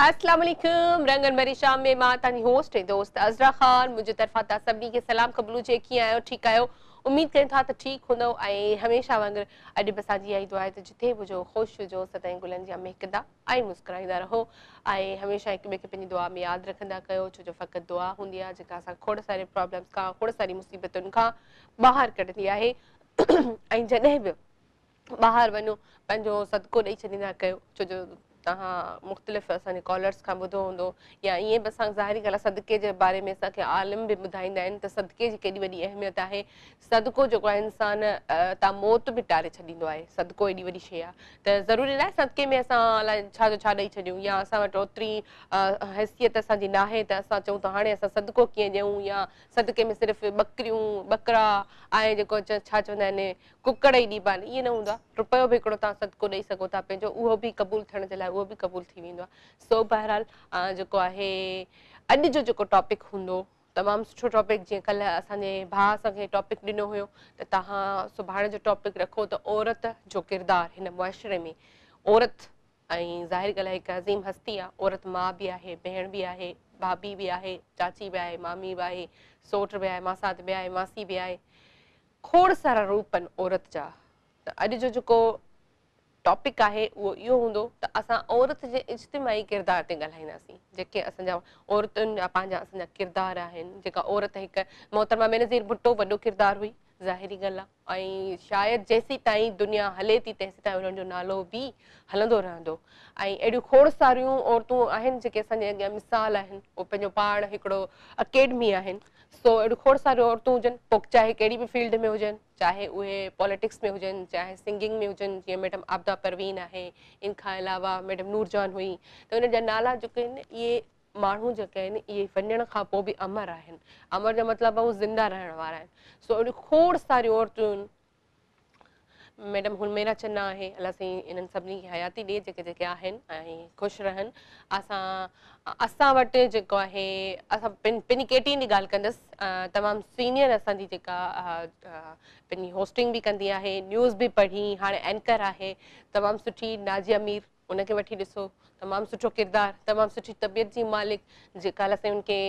अस्सलाम वालेकुम रंगन भरी शाम में मां तानी होस्ट है दोस्त अज़रा खान मुझे तरफा ता सभी के सलाम क़बूल जे कीअं आयो ठीक आयो उम्मीद कयूं था त ठीक हूंदो ऐं हमेशा वांगुरु अॼु बि असांजी इहा ई दुआ आहे त जिथे बि हुजो ख़ुशि हुजो सदाईं गुलनि जा महकंदा ऐं मुस्कुराईंदा रहो ऐं हमेशा हिक ॿिए खे पंहिंजी दुआ में यादि रखंदा कयो छो जो फ़क़ति दुआ हूंदी आहे जेका असां खोड़ सारे प्रॉब्लम्स खां खोड़ सारी मुसीबतुनि खां ॿाहिरि कढंदी आहे ऐं जॾहिं बि ॿाहिरि वञो पंहिंजो सदको ॾेई छॾींदा कयो छो जो तव्हां मुख़्तलिफ़ असांजे कॉलर्स खां ॿुधो हूंदो या ईअं बि असां ज़ाहिरी ॻाल्हि आहे सदके जे बारे में असांखे आलिम बि ॿुधाईंदा आहिनि त सदके जी केॾी वॾी अहमियत आहे सदको जेको आहे इंसान तव्हां मौत बि टारे छॾींदो आहे सदको एॾी वॾी शइ आहे त ज़रूरी न आहे सदके में असां अलाए छा जो छा ॾेई छॾियूं या असां वटि ओतिरी हैसियत असांजी न आहे त असां चऊं त हाणे असां सदको कीअं ॾियूं या सदके में सिर्फ़ु ॿकरियूं ॿकरा ऐं जेको छा चवंदा आहिनि कुकड़ ई ॾिबा आहिनि ईअं न हूंदो आहे रुपयो बि हिकिड़ो तव्हां सदको ॾेई सघो था पंहिंजो उहो बि क़बूल थियण जे लाइ उहो बि क़बूल थी वेंदो आहे सो बहरहाल जेको आहे अॼु जो जेको टॉपिक हूंदो तमामु सुठो टॉपिक जीअं कल्ह असांजे भाउ असांखे टॉपिक ॾिनो हुयो त तव्हां सुभाणे जो टॉपिक रखो त औरत जो किरदारु हिन मुआशिरे में औरत ऐं ज़ाहिर ॻाल्हि आहे हिकु अज़ीम हस्ती आहे औरत माउ बि आहे भेण बि आहे भाभी बि आहे चाची बि आहे मामी बि आहे सौट बि आहे मासात बि आहे मासी बि आहे खोड़ सारा रूप आहिनि औरत जा त अॼु जो जेको टॉपिक आहे उहो इहो हूंदो त असां औरत जे इज्तिमाही किरदार ते ॻाल्हाईंदासीं जेके असांजा औरतुनि जा पंहिंजा असांजा किरदार आहिनि जेका औरत हिकु मोहतरमा बेनज़ीर भुट्टो वॾो किरदारु हुई ज़ाहिरी ॻाल्हि आहे ऐं शायदि जेसीं ताईं दुनिया हले थी तेसीं ताईं उन्हनि जो नालो बि हलंदो रहंदो ऐं अहिड़ियूं खोड़ सारियूं औरतूं आहिनि जेके असांजे अॻियां मिसाल आहिनि उहो पंहिंजो पाण हिकिड़ो अकेडमी आहिनि सो अहिड़ियूं खोड़ सारियूं औरतूं हुजनि पोइ चाहे कहिड़ी बि फील्ड में हुजनि चाहे उहे पॉलिटिक्स में हुजनि चाहे सिंगिंग में हुजनि जीअं मैडम आबदा परवीन आहे इन खां अलावा मैडम नूरजान हुई त उन जा नाला जेके आहिनि इहे माण्हू जेके आहिनि इहे वञण खां पोइ बि अमर आहिनि अमर जो मतिलबु आहे ज़िंदा रहण वारा आहिनि सो अहिड़ियूं खोड़ सारियूं औरतूं मैडम हुनमेरा चन्ना आहे अलाह साईं इन्हनि सभिनी खे हयाती ॾिए जेके जेके आहिनि ऐं ख़ुशि रहनि असां वटि जेको आहे असां पंहिंजी केटीनि जी ॻाल्हि कंदसि तमामु सीनियर असांजी जेका पंहिंजी होस्टिंग बि कंदी आहे न्यूज़ बि पढ़ी हाणे एंकर आहे तमामु सुठी नाज़िया मीर उनखे वठी ॾिसो तमामु सुठो किरदारु तमामु सुठी तबियत जी मालिक जेका असां उनखे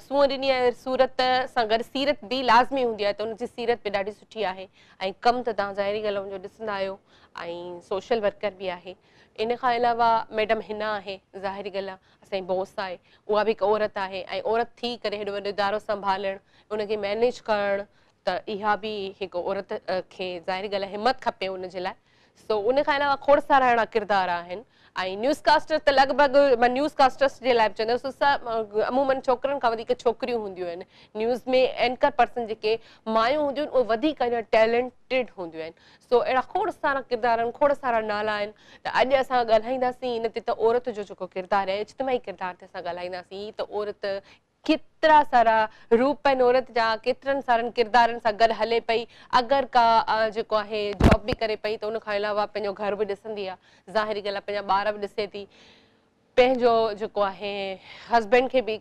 सूंहं ॾिनी आहे सूरत सां गॾु सीरत बि लाज़मी हूंदी आहे त उनजी सीरत बि ॾाढी सुठी आहे ऐं कमु त तव्हां ज़ाहिरी ॻाल्हि हुनजो ॾिसंदा आहियो ऐं सोशल वर्कर बि आहे इन खां अलावा मैडम हिना आहे ज़ाहिरी ॻाल्हि आहे असांजी बॉस आहे उहा बि हिकु औरत आहे ऐं औरत थी करे हेॾो वॾो इदारो संभालणु उनखे मैनेज करणु त इहा बि हिकु औरत खे ज़ाहिरी ॻाल्हि आहे हिमत खपे उनजे लाइ सो उन खां अलावा खोड़ सारा अहिड़ा किरदार आहिनि ऐं न्यूज़ कास्टर्स त लॻभॻि मां न्यूज़ कास्टर्स जे लाइ बि चवंदसि सभु अमूमन छोकिरनि खां वधीक छोकिरियूं हूंदियूं आहिनि न्यूज़ में एंकर पर्सन जेके मायूं हूंदियूं आहिनि उहे वधीक टैलेंटेड हूंदियूं आहिनि सो अहिड़ा खोड़ सारा किरदार आहिनि खोड़ सारा नाला आहिनि त अॼु असां ॻाल्हाईंदासीं इन ते त औरत जो जेको किरदारु आहे इज्तिमाही किरदार ते असां ॻाल्हाईंदासीं त औरत केतिरा सारा रूप आहिनि औरत जा केतिरनि सारनि किरदारनि सां गॾु हले पई अगरि का जेको आहे जॉब बि करे पई त उन खां अलावा पंहिंजो घर बि ॾिसंदी आहे ज़ाहिरी ॻाल्हि आहे पंहिंजा ॿार बि ॾिसे थी पंहिंजो जेको आहे हस्बैंड खे बि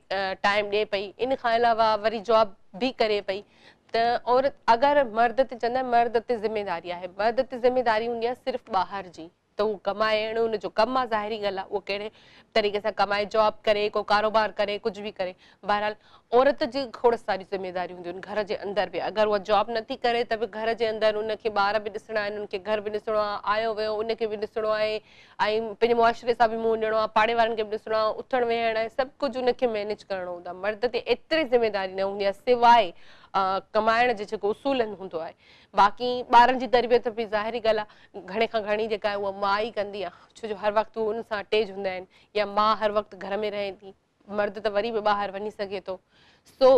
टाइम ॾिए पई इन खां अलावा वरी जॉब बि करे पई त औरत अगरि मर्द ते चवंदा आहिनि मर्द ते ज़िमेदारी आहे मर्द ते ज़िमेदारी हूंदी आहे सिर्फ़ु ॿाहिरि जी त उहो कमाइणु उनजो कमु आहे ज़ाहिरी ॻाल्हि आहे उहो कहिड़े तरीक़े सां कमाए जॉब करे को कारोबार करे कुझु बि करे बहरहाल औरत जी खोड़ सारी ज़िमेदारियूं हूंदियूं आहिनि घर जे अंदरि बि अगरि उहा जॉब नथी करे त बि घर जे अंदरि उनखे ॿार बि ॾिसणा आहिनि उनखे घर बि ॾिसणो आहे आयो वियो उनखे बि ॾिसणो आहे ऐं पंहिंजे मुआशिरे सां बि मुंहुं ॾियणो आहे पाड़े वारनि खे बि ॾिसणो आहे उथणु वेहणु आहे सभु कुझु उनखे मैनेज करिणो हूंदो आहे मर्द ते एतिरी ज़िमेदारी न हूंदी आहे सवाइ कमाइण जे जेको उसूलनि हूंदो आहे बाक़ी ॿारनि जी तरबियत बि ज़ाहिरी ॻाल्हि आहे घणे खां घणी जेका आहे उहा माउ ई कंदी आहे छो जो हर वक़्तु उन सां अटैच हूंदा आहिनि या माउ हर वक़्तु घर में रहे थी मर्द त वरी बि ॿाहिरि वञी सघे थो सो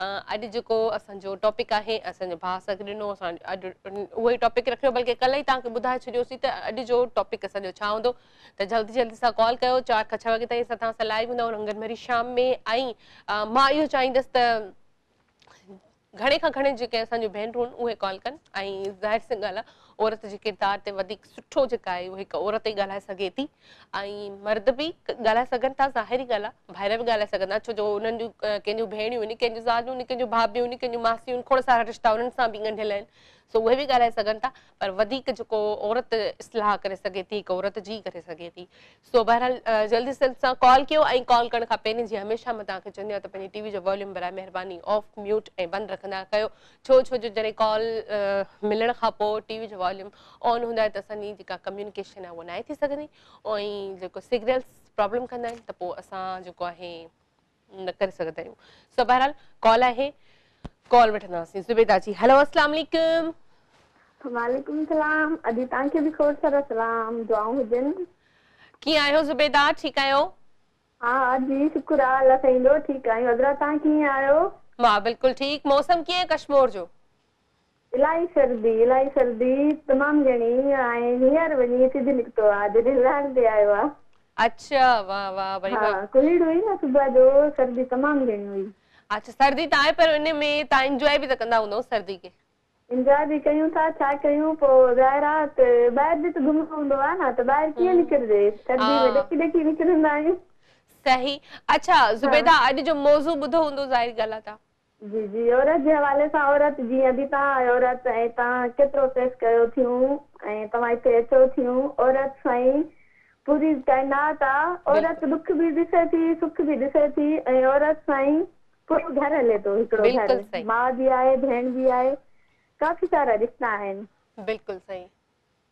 अॼु जेको असांजो टॉपिक आहे असांजे भाउ सां ॾिनो असां अॼु उहो ई टॉपिक रखियो बल्कि कल्ह ई तव्हांखे ॿुधाए छॾियोसीं त अॼु जो टॉपिक असांजो छा हूंदो त जल्दी जल्दी सां कॉल कयो 4 खां 6 वॻे ताईं असां तव्हां सां लाइव हूंदा रंगन भरी शाम में ऐं मां इहो चाहींदसि त घणे खां घणे जेके असांजूं भेनरूं आहिनि उहे कॉल कनि ऐं ज़ाहिर सी ॻाल्हि आहे औरत जे किरदार ते वधीक सुठो जेका आहे उहा हिकु औरत ई ॻाल्हाए सघे थी ऐं मर्द बि ॻाल्हाए सघनि था ज़ाहिरी ॻाल्हि आहे ॿाहिरि बि ॻाल्हाए सघंदा छो जो उन्हनि जूं कंहिंजूं भेणियूं आहिनि कंहिंजूं ज़ालूं आहिनि कंहिंजूं भाभियूं आहिनि कंहिंजूं मासियूं आहिनि खोड़ सारा रिश्ता उन्हनि सां बि ॻंढियल आहिनि सो उहे बि ॻाल्हाए सघनि था, पर वधीक जेको औरत इस्लाह करे सघे थी, हिकु औरत जी करे सघे थी। सो बहरहाल जल्दी सां कॉल कयो, ऐं कॉल करण खां पहिरीं जीअं हमेशह मां तव्हांखे चवंदी आहियां त पंहिंजी टीवी जो वॉल्यूम बराए महिरबानी ऑफ, म्यूट ऐं बंदि रखंदा कयो। छो जो जॾहिं कॉल मिलण खां पोइ टीवी जो वॉल्यूम ऑन हूंदा आहे त असांजी जेका कम्युनिकेशन आहे उहा न आहे थी सघंदी, ऐं जेको सिग्नल्स प्रॉब्लम कंदा आहिनि त पोइ असां जेको आहे न करे सघंदा आहियूं। सो बहरहाल कॉल आहे, कॉल वठंदासीं। ज़ुबैदा जी, हेलो अस्सलाम वालेकुम। वालेकुम सलाम। अॼु तव्हांखे बि खोड़ सारा सलाम दुआऊं हुजनि। कीअं आहियो ज़ुबैदा, ठीकु आहियो? हा जी, शुक्र आहे अल्लाह साईं, ठीकु आहियूं। हज़रत तव्हां कीअं आहियो? मां बिल्कुलु ठीकु। मौसम कीअं आहे कश्मीर जो? इलाही सर्दी तमामु घणी, ऐं हींअर वञी सिधु निकितो आहे, जॾहिं लहण ते आयो आहे। अच्छा, वाह वाह, वरी वाह। हा, कुलीड़ हुई न सुबुह जो, सर्दी तमामु घणी हुई। अच्छा, सर्दी त आहे, पर इन में तव्हां इंजॉय बि त कंदा हूंदव सर्दी खे? इंजॉय बि कयूं था, छा कयूं, पोइ ज़ाहिर आहे त ॿाहिरि बि त घुमणो हूंदो आहे न, त ॿाहिरि कीअं निकिरजे, सर्दी में ॾकी ॾकी निकिरंदा आहियूं। सही। अच्छा ज़ुबैदा, अॼु जो मौज़ू ॿुधो हूंदो, ज़ाहिर ॻाल्हि आहे तव्हां? जी जी, औरत जे हवाले सां, औरत जीअं बि तव्हां औरत, ऐं तव्हां केतिरो फेस कयो थियूं, ऐं तव्हां हिते अचो थियूं, औरत साईं पूरी काइनात आहे। औरत दुख बि ॾिसे थी, सुख बि ॾिसे थी, ऐं औरत साईं पूरो घर हले थो, हिकिड़ो बिल्कुलु घर, सही, माउ बि आहे, भेण बि आहे, काफ़ी सारा रिश्ता आहिनि बिल्कुलु सही,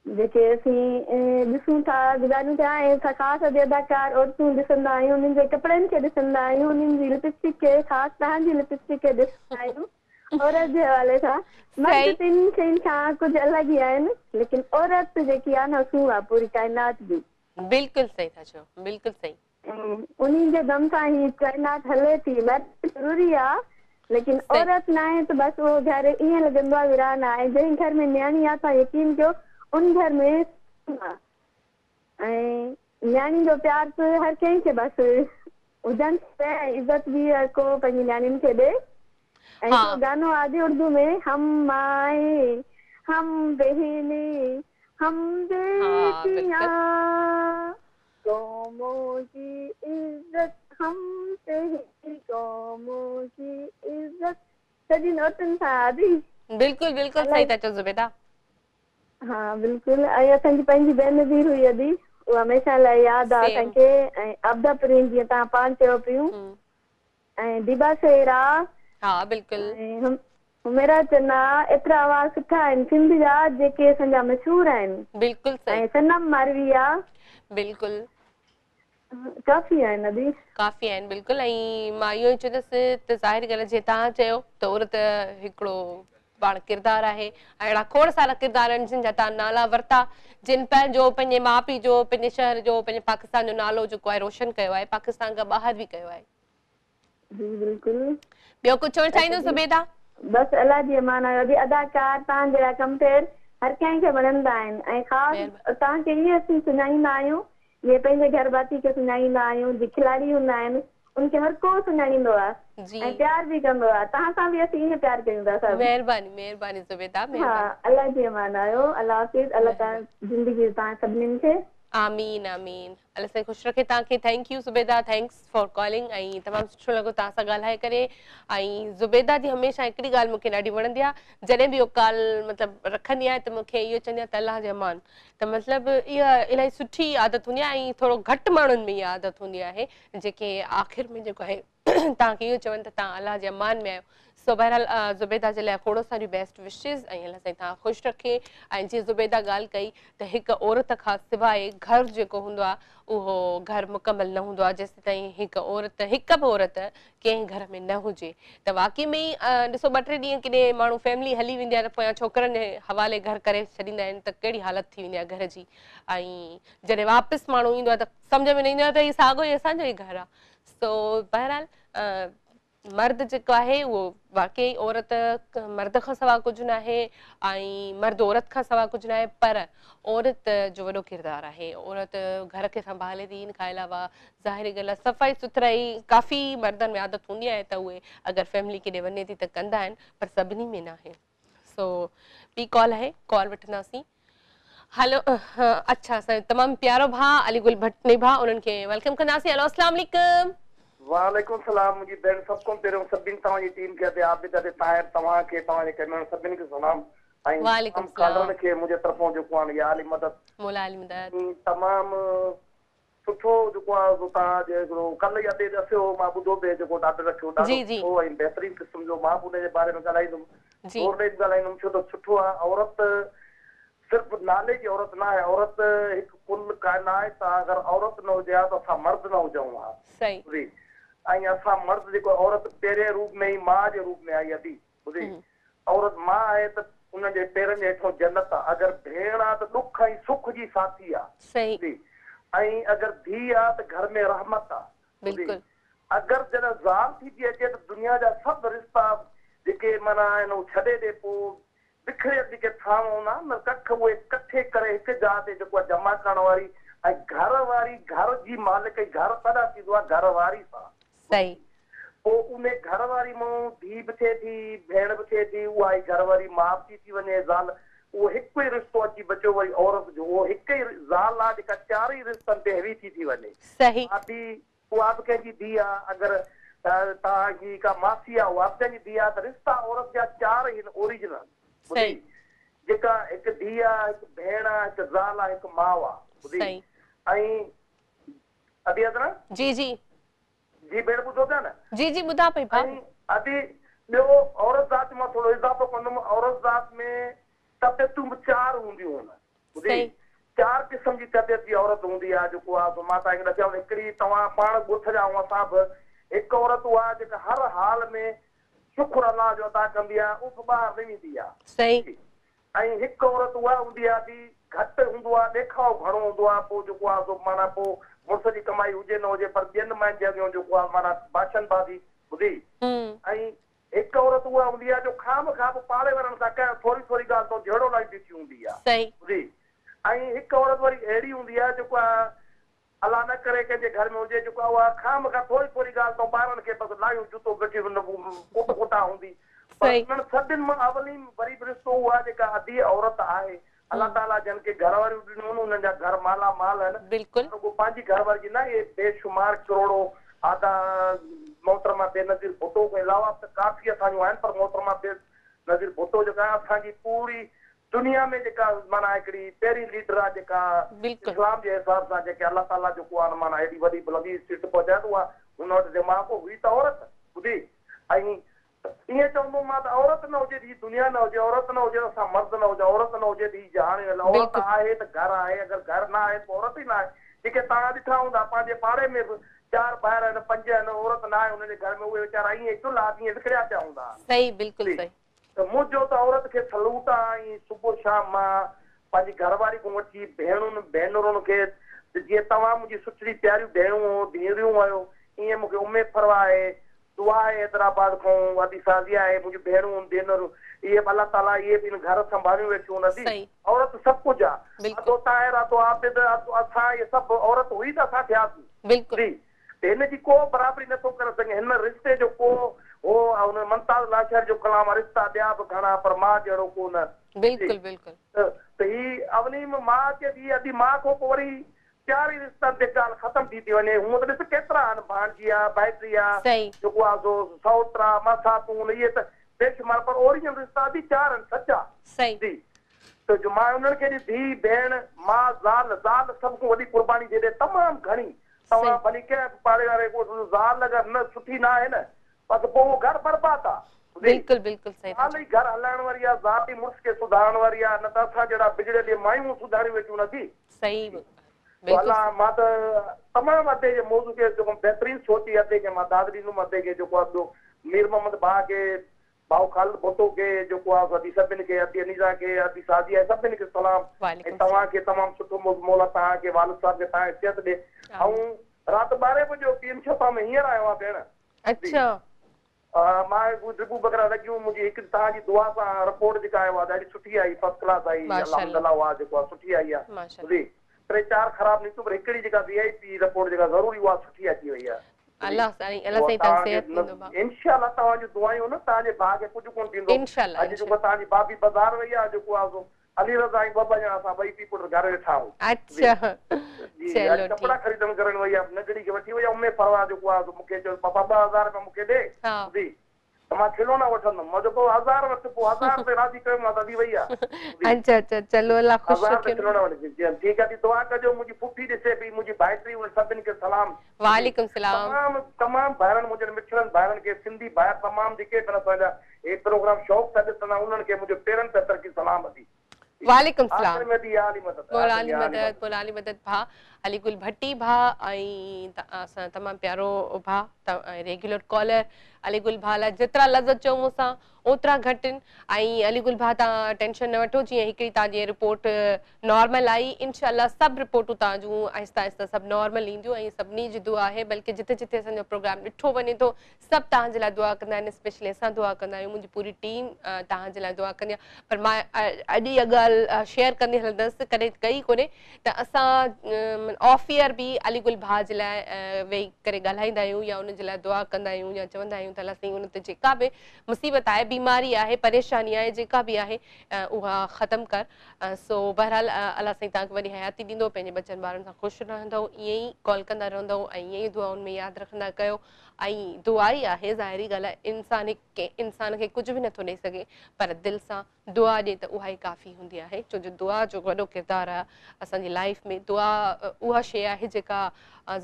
जेके असीं ॾिसूं था, गुज़ारियूं था, ऐं ख़ासि अदाकार औरतूं ॾिसंदा आहियूं, उन्हनि जे कपिड़नि खे ॾिसंदा आहियूं, उन्हनि जी लिपस्टिक खे, ख़ासि तव्हांजी लिपस्टिक खे ॾिसंदा आहियूं औरत जे हवाले सां। मर्द सही, टिनि शयुनि खां कुझु अलॻि ई आहिनि, लेकिन औरत जेकी आहे न, सू आहे पूरी काइनात जी। बिल्कुलु सही था चओ, बिल्कुलु सही। उन्हनि जे दम सां ही काइनात हले थी। मर्द ज़रूरी आहे, लेकिन सही, औरत न आहे त बसि उहो घर ईअं लॻंदो आहे वीरान आहे। जंहिं घर में न्याणी आहे, तव्हां यकीन कयो उन घर में, ऐं न्याणी जो प्यार त हर कंहिंखे बसि हुजनि खपे, इज़त बि हर को पंहिंजी न्याणियुनि खे ॾे। ऐं हिकिड़ो गानो आहे उर्दू में, हम माए हम बहने हम बेटियां, कौमों की इज्जत हम तेरी कौमों की इज्जत, सॼी नोटनि सां आदि। बिल्कुलु बिल्कुलु सही था चओ ज़ुबैदा। हा बिल्कुलु। ऐं असांजी पंहिंजी भेण बि हुई अॼु, उहा हमेशह लाइ यादि आहे असांखे। ऐं अब्दा प्रीन, जीअं तव्हां पाण चयो पियूं, ऐं दीबा शेरा, हा बिल्कुलु, ऐं हुमेरा चन्ना, एतिरा आवाज़ सुठा आहिनि सिंध जा जेके असांजा मशहूरु आहिनि। बिल्कुलु सही, ऐं सनम मारविया, बिल्कुलु काफ़ी आहिनि अॼु, काफ़ी आहिनि बिल्कुलु। ऐं मां इहो ई चवंदसि त ज़ाहिर ॻाल्हि जीअं तव्हां चयो त औरत हिकिड़ो पाण किरदारु आहे, ऐं अहिड़ा खोड़ सारा किरदार आहिनि जिन जा तव्हां नाला वरिता, जिन पंहिंजो पंहिंजे माउ पीउ जो, पंहिंजे शहर जो, पंहिंजे पाकिस्तान जो नालो जेको आहे रोशन कयो आहे, पाकिस्तान खां ॿाहिरि बि कयो आहे। जी बिल्कुलु। ॿियो कुझु चवणु चाहींदो ज़ुबैदा? बसि अलाह जी अमान आहियो। अॼु अदाकार तव्हां जहिड़ा कंपेयर हर कंहिंखे वणंदा आहिनि, ऐं ख़ासि तव्हांखे ईअं असीं सुञाणींदा आहियूं, जीअं पंहिंजे घर भाती खे सुञाणींदा आहियूं। जे खिलाड़ी हूंदा आहिनि उनखे हर को सुञाणींदो आहे, ऐं प्यार बि कंदो आहे। तव्हां सां बि असीं ईअं प्यार कयूं था सभु। महिरबानी महिरबानी ज़ुबैदा, हा, महिरबानी, अलाह जी अमान आहियो। अलाह हाफ़िज़। अलाह तव्हां ज़िंदगी तव्हां सभिनीनि खे। आमीन आमीन, अलाह साईं ख़ुशि रखे तव्हांखे। Thank U Zubaida, thanks for calling, ऐं तमामु सुठो लॻो तव्हां सां ॻाल्हाए करे। ऐं ज़ुबैदा जी हमेशह हिकिड़ी ॻाल्हि मूंखे ॾाढी वणंदी आहे, जॾहिं बि उहो कॉल मतिलबु रखंदी आहे त मूंखे इहो चवंदी आहे त अलाह जे अमान, त मतिलबु इहा इलाही सुठी आदत हूंदी आहे, ऐं थोरो घटि माण्हुनि में इहा आदत हूंदी आहे, जेके आख़िर में जेको आहे तव्हांखे इहो चवनि त तव्हां अलाह जे अमान में आहियो। सो बहरहाल ज़ुबैदा जे लाइ खोड़ सारियूं बेस्ट विशिस, ऐं अलाह साईं तव्हां ख़ुशि रखे। ऐं जीअं ज़ुबैदा ॻाल्हि कई त हिकु औरत खां सवाइ घर जेको हूंदो आहे उहो घर मुकमल न हूंदो आहे, जेसि ताईं हिकु औरत, हिकु बि औरत कंहिं घर में न हुजे। त वाक़ई में ई ॾिसो, ॿ टे ॾींहं केॾे माण्हू फैमिली हली वेंदी आहे त पोयां छोकिरनि जे हवाले घर करे छॾींदा आहिनि, त कहिड़ी हालत थी वेंदी आहे घर जी। ऐं जॾहिं वापसि माण्हू ईंदो आहे त सम्झ में न ईंदो आहे त हीउ साॻियो ई असांजो ई घर आहे। सो बहरहाल मर्द जेको आहे उहो वाक़ई औरत मर्द खां सवाइ कुझु न आहे, ऐं मर्द औरत खां सवाइ कुझु न आहे, पर औरत जो वॾो किरदारु आहे। औरत घर खे संभाले थी, इन खां अलावा ज़ाहिरी ॻाल्हि आहे सफ़ाई सुथराई काफ़ी मर्दनि में आदत हूंदी आहे, त उहे अगरि फैमिली केॾे वञे थी त कंदा आहिनि, पर सभिनी में न आहे। सो ॿी कॉल आहे, कॉल वठंदासीं। हेलो, अच्छा सर, तमामु प्यारो भाउ अलीगुल भटनी भाउ, उन्हनि खे वेलकम कंदासीं। हेलो अस्सलाम वालेकुम। वालेकुम सलाम। मुंहिंजी भेण, सभु खां पहिरियों सभिनी तव्हांजी टीम खे, आबिद ताहिर, तव्हांखे, तव्हांजे कैमरा सभिनी खे सलाम। वालेकुम कालरन खे मुझे तरफों जो कोन या अली मदद मौला अली मदद तमाम सुठो जो को ता जे कल या दे दसो मां बुधो पे जो डॉक्टर रखो डाडो ओ इन बेहतरीन किस्म जो मां बुने जे बारे में गलाइदम जी और ने गलाइदम छो तो सुठो आ औरत सिर्फ नाले की औरत ना है औरत एक कुल कायनात अगर औरत न हो जाए तो सा मर्द न हो जाऊं हां सही जी आई असा मर्द जो औरत तेरे रूप में ही मां जे रूप में आई अदी बुधी औरत मां है तो उन जे पेरन हेठो जन्नत आ अगर भेण आ तो दुख ऐं सुख जी साथी आ सही जी ऐं अगर धी आ तो घर में रहमत आ बिल्कुल अगर जरा ज़ाल थी थी अचे तो दुनिया जा सब रिश्ता जेके माना नो छडे दे पो बिखरे जेके थाम ना न कख वो इकट्ठे करे एक जगह ते जो जमा करण वाली ऐं घर वारी घर जी मालिक घर तदा थींदो आ घर वारी सा सही पो उन्हें घर वारी मो धी बि थिए थी भेण बि थिए थी उहा ई घर वारी माउ थी वञे ज़ाल वो हिकु ई रिश्तो अची बचो वरी औरत जो वो हिकु ई ज़ाल आहे जेका चारई रिश्तनि ते हेवी थी वञे सही उहा बि कंहिंजी धीउ आहे अगरि तव्हांजी का मासी आहे उहा बि कंहिंजी धीउ आहे त रिश्ता औरत जा चार आहिनि ओरिजिनल जेका हिकु धीउ आहे हिकु भेण आहे हिकु ज़ाल आहे हिकु माउ आहे ऐं अदी अदरा जी जी जी भेण ॿुधो पिया न जी जी ॿुधा पई भाउ अदी ॿियो औरत ज़ात मां थोरो इज़ाफ़ो कंदुमि औरत ज़ात में तबियतूं बि चार हूंदियूं आहिनि चार क़िस्म जी तबियत जी औरत हूंदी आहे जेको आहे मां तव्हांखे चवां हिकिड़ी तव्हां पाण ॻोठ जा ऐं असां बि हिकु औरत उहा जेका हर हाल में शुक्र अलाह जो अदा कंदी आहे उफ ॿाहिरि न वेंदी आहे ऐं हिकु औरत उहा हूंदी आहे की घटि हूंदो आहे ॾेखाव घणो हूंदो आहे पोइ जेको आहे माना पोइ मुड़ुस जी कमाई हुजे न हुजे पर ॿियनि माइनि जॻहियूं जेको आहे माना भाषणबाज़ी ॿुधी ऐं हिकु औरत उहा हूंदी आहे जो खाम खां बि पाड़े वारनि सां कंहिं थोरी थोरी ॻाल्हि तो जहिड़ो लाइ ॾिसी हूंदी आहे ॿुधी ऐं हिकु औरत वरी अहिड़ी हूंदी आहे जेको आहे अलाह न करे कंहिंजे घर में हुजे जेको आहे उहा खाम खां थोरी थोरी ॻाल्हि तो ॿारनि खे बसि लायूं जूतो गठी कुट कुटा हूंदी पर उन्हनि सभिनि मां अवली वरी बि रिश्तो उहा जेका अधी औरत आहे अलाह ताला जन के घर वारियूं ॾिनियूं उन्हनि जा घर माला माल आहिनि बिल्कुलु पंहिंजी घर वारी जी न इहे बेशुमार करोड़ो आदा मोहतरमा बेनज़ीर भुट्टो खां अलावा त काफ़ी असांजूं आहिनि पर मोहतरमा बेनज़ीर भुट्टो जेका आहे असांजी पूरी दुनिया में जेका माना हिकिड़ी पहिरीं लीडर आहे जेका इस्लाम जे हिसाब सां जेके अलाह ताला जेको आहे माना हेॾी वॾी बुलंदी सीट पहुचाए उहा हुन वटि दिमाग़ हुई त औरत ॿुधी ऐं ईअं चवंदो मां त औरत न हुजे हीअ दुनिया न हुजे औरत न हुजे असां मर्द न हुजे औरत न हुजे हीअ जहान औरत आहे त घर आहे अगरि घर न आहे त औरत ई न आहे जेके तव्हां ॾिठा हूंदा पंहिंजे पाड़े में बि चार ॿाहिरि आहिनि पंज आहिनि औरत न आहे हुनजे घर में उहे वीचारा ईअं चुल्हा ईअं विकिरिया पिया हूंदा त मुंहिंजो त औरत खे सलूट आहे ऐं सुबुह शाम मां पंहिंजी घरवारी खां वठी भेणुनि भेनरुनि खे जीअं तव्हां मुंहिंजी सुठी प्यारियूं भेणूं धीअरूं आहियो ईअं मूंखे उमेद फरवा आहे दुआ आहे हैदराबाद खां वॾी साज़िया आहे मुंहिंजी भेणूं भेनरूं इहे अलाह ताला इहे बि घर संभालियूं वेठियूं नदी औरत सभु कुझु आहे अदो ताहिर अदो आबिद असां इहे सभु औरत हुई त असां थियासीं हिनजी को बराबरी नथो करे सघे हिन रिश्ते जो को हो हुन मुमताज़ लाशर जो कलाम रिश्ता ॿिया बि घणा पर मां जहिड़ो कोन त ही अवली में मां अचे थी अधी मां खां पोइ वरी चार ई रिश्तनि ते ॻाल्हि ख़तम थी वञे हूअं त ॾिस केतिरा आहिनि भाणजी आहे भाइटी आहे जेको आहे सौट आहे मसातून इहे त बेशुमार पर ओरिजिनल रिश्ता बि चार आहिनि सचा त जो मां उन्हनि खे धीउ भेण मां ज़ाल ज़ाल सभ खां वॾी कुर्बानी छॾे तमामु घणी तव्हां भली कंहिं पाड़े वारे ज़ाल अगरि न सुठी न आहे न बसि पोइ उहो घर बर्बाद आहे ज़ाल ई घर हलाइण वारी आहे ज़ात ई मुड़ुस खे सुधारण वारी आहे न त असां जहिड़ा बिगड़े मायूं सुधारियूं वेठियूं नथी अलाह मां त तमामु अदे जे मौज़ू खे जेको बहितरीन सोची अदे खे मां दाद ॾींदुमि अदे खे जेको आहे मीर मोहम्मद भाउ खे भाउ ख़ालिद भुट्टो खे जेको आहे अदी सभिनि खे अदी अनीज़ा खे अदी सादिया सभिनि खे सलाम ऐं तव्हांखे तमामु सुठो मौला तव्हांखे वालिद साहिब खे तव्हांखे सिहत ॾे ऐं राति 12 बजे पीएम छपा में हींअर आयो आहे भेण मां रिबू वग़ैरह लॻियूं मुंहिंजी हिकु तव्हांजी दुआ सां रिपोर्ट जेका आहे उहा ॾाढी सुठी आई फर्स्ट क्लास आई अल्हम्दुलिल्लाह उहा जेको आहे सुठी आई आहे 3-4 ख़राब निकितो पर हिकिड़ी जेका VIP रिपोर्ट जेका ज़रूरी उहा सुठी अची वई आहे इंशाअल्लाह तव्हांजी दुआयूं न तव्हांजे भाउ खे कुझु कोन थींदो अॼु जेको तव्हांजी भाभी बाज़ार वई आहे जेको आहे अली रज़ा ऐं ॿ ॼणा असां ॿई पीउ पुट घर वेठा आहियूं कपिड़ा ख़रीदण करण वई आहे नगड़ी खे वठी वई आहे उमे परवा जेको आहे मूंखे चयो पापा 2000 रुपया मूंखे ॾे मां खिलौना वठंदुमि मां जेको 1000 वटि पोइ 1000 ते राज़ी कयो मां तॾहिं वई आहे अच्छा अच्छा चलो अल्लाह ख़ुश 1000 रखे खिलौना वठी ठीकु आहे दुआ कजो मुंहिंजी पुफी ॾिसे पई मुंहिंजी भाइटी उन सभिनी खे सलाम वालेकुम सलाम तमामु भाइरनि मुंहिंजनि मिठड़नि भाइरनि खे सिंधी भाइर तमामु जेके पिया पंहिंजा हे प्रोग्राम शौक़ था ॾिसंदा उन्हनि खे मुंहिंजे पेरनि ते तरक़ी सलाम अथई वालेकुम सलाम आख़िर में दी आली मदद मोलाली मदद भा अलीगुल भट्टी भा असां तमामु प्यारो भा रेगुलर कॉलर अलीगुल भा लाइ जेतिरा लफ़्ज़ चऊं असां ओतिरा घटि आहिनि अलीगुल भा तव्हां टेंशन न वठो जीअं हिकिड़ी तव्हांजी रिपोर्ट नॉर्मल आई इंशाअल्लाह सभु रिपोर्टूं तव्हांजूं आहिस्ता आहिस्ता सभु नॉर्मल ईंदियूं ऐं सभिनी जी दुआ आहे बल्कि जिते जिते असांजो प्रोग्राम ॾिठो वञे थो सभु तव्हांजे लाइ दुआ कंदा आहिनि स्पेशली असां दुआ कंदा आहियूं मुंहिंजी पूरी टीम तव्हांजे लाइ दुआ कंदी आहे पर मां अॼु इहा ॻाल्हि शेयर कंदी हलंदसि कॾहिं कई कोन्हे त असां ऑफ ईयर बि अलीगुल भा जे लाइ वेही करे ॻाल्हाईंदा आहियूं या उनजे लाइ दुआ कंदा आहियूं या चवंदा आहियूं त अलाह साईं उन ते जेका बि मुसीबत आहे बीमारी आहे परेशानी आहे जेका बि आहे उहा ख़तमु कर सो बहरहाल अलाह साईं तव्हांखे वॾी हयाती ॾींदो पंहिंजे बचनि ॿारनि सां ख़ुशि रहंदव ईअं ई कॉल कंदा रहंदव ऐं ईअं ई दुआउनि में यादि रखंदा कयो ऐं दुआ ई आहे ज़ाहिरी ॻाल्हि आहे इंसान खे कुझु बि नथो ॾेई सघे पर दिलि सां दुआ ॾिए त उहा ई काफ़ी हूंदी आहे छो जो दुआ जो वॾो किरदारु आहे असांजी लाइफ में दुआ उहा शइ आहे जेका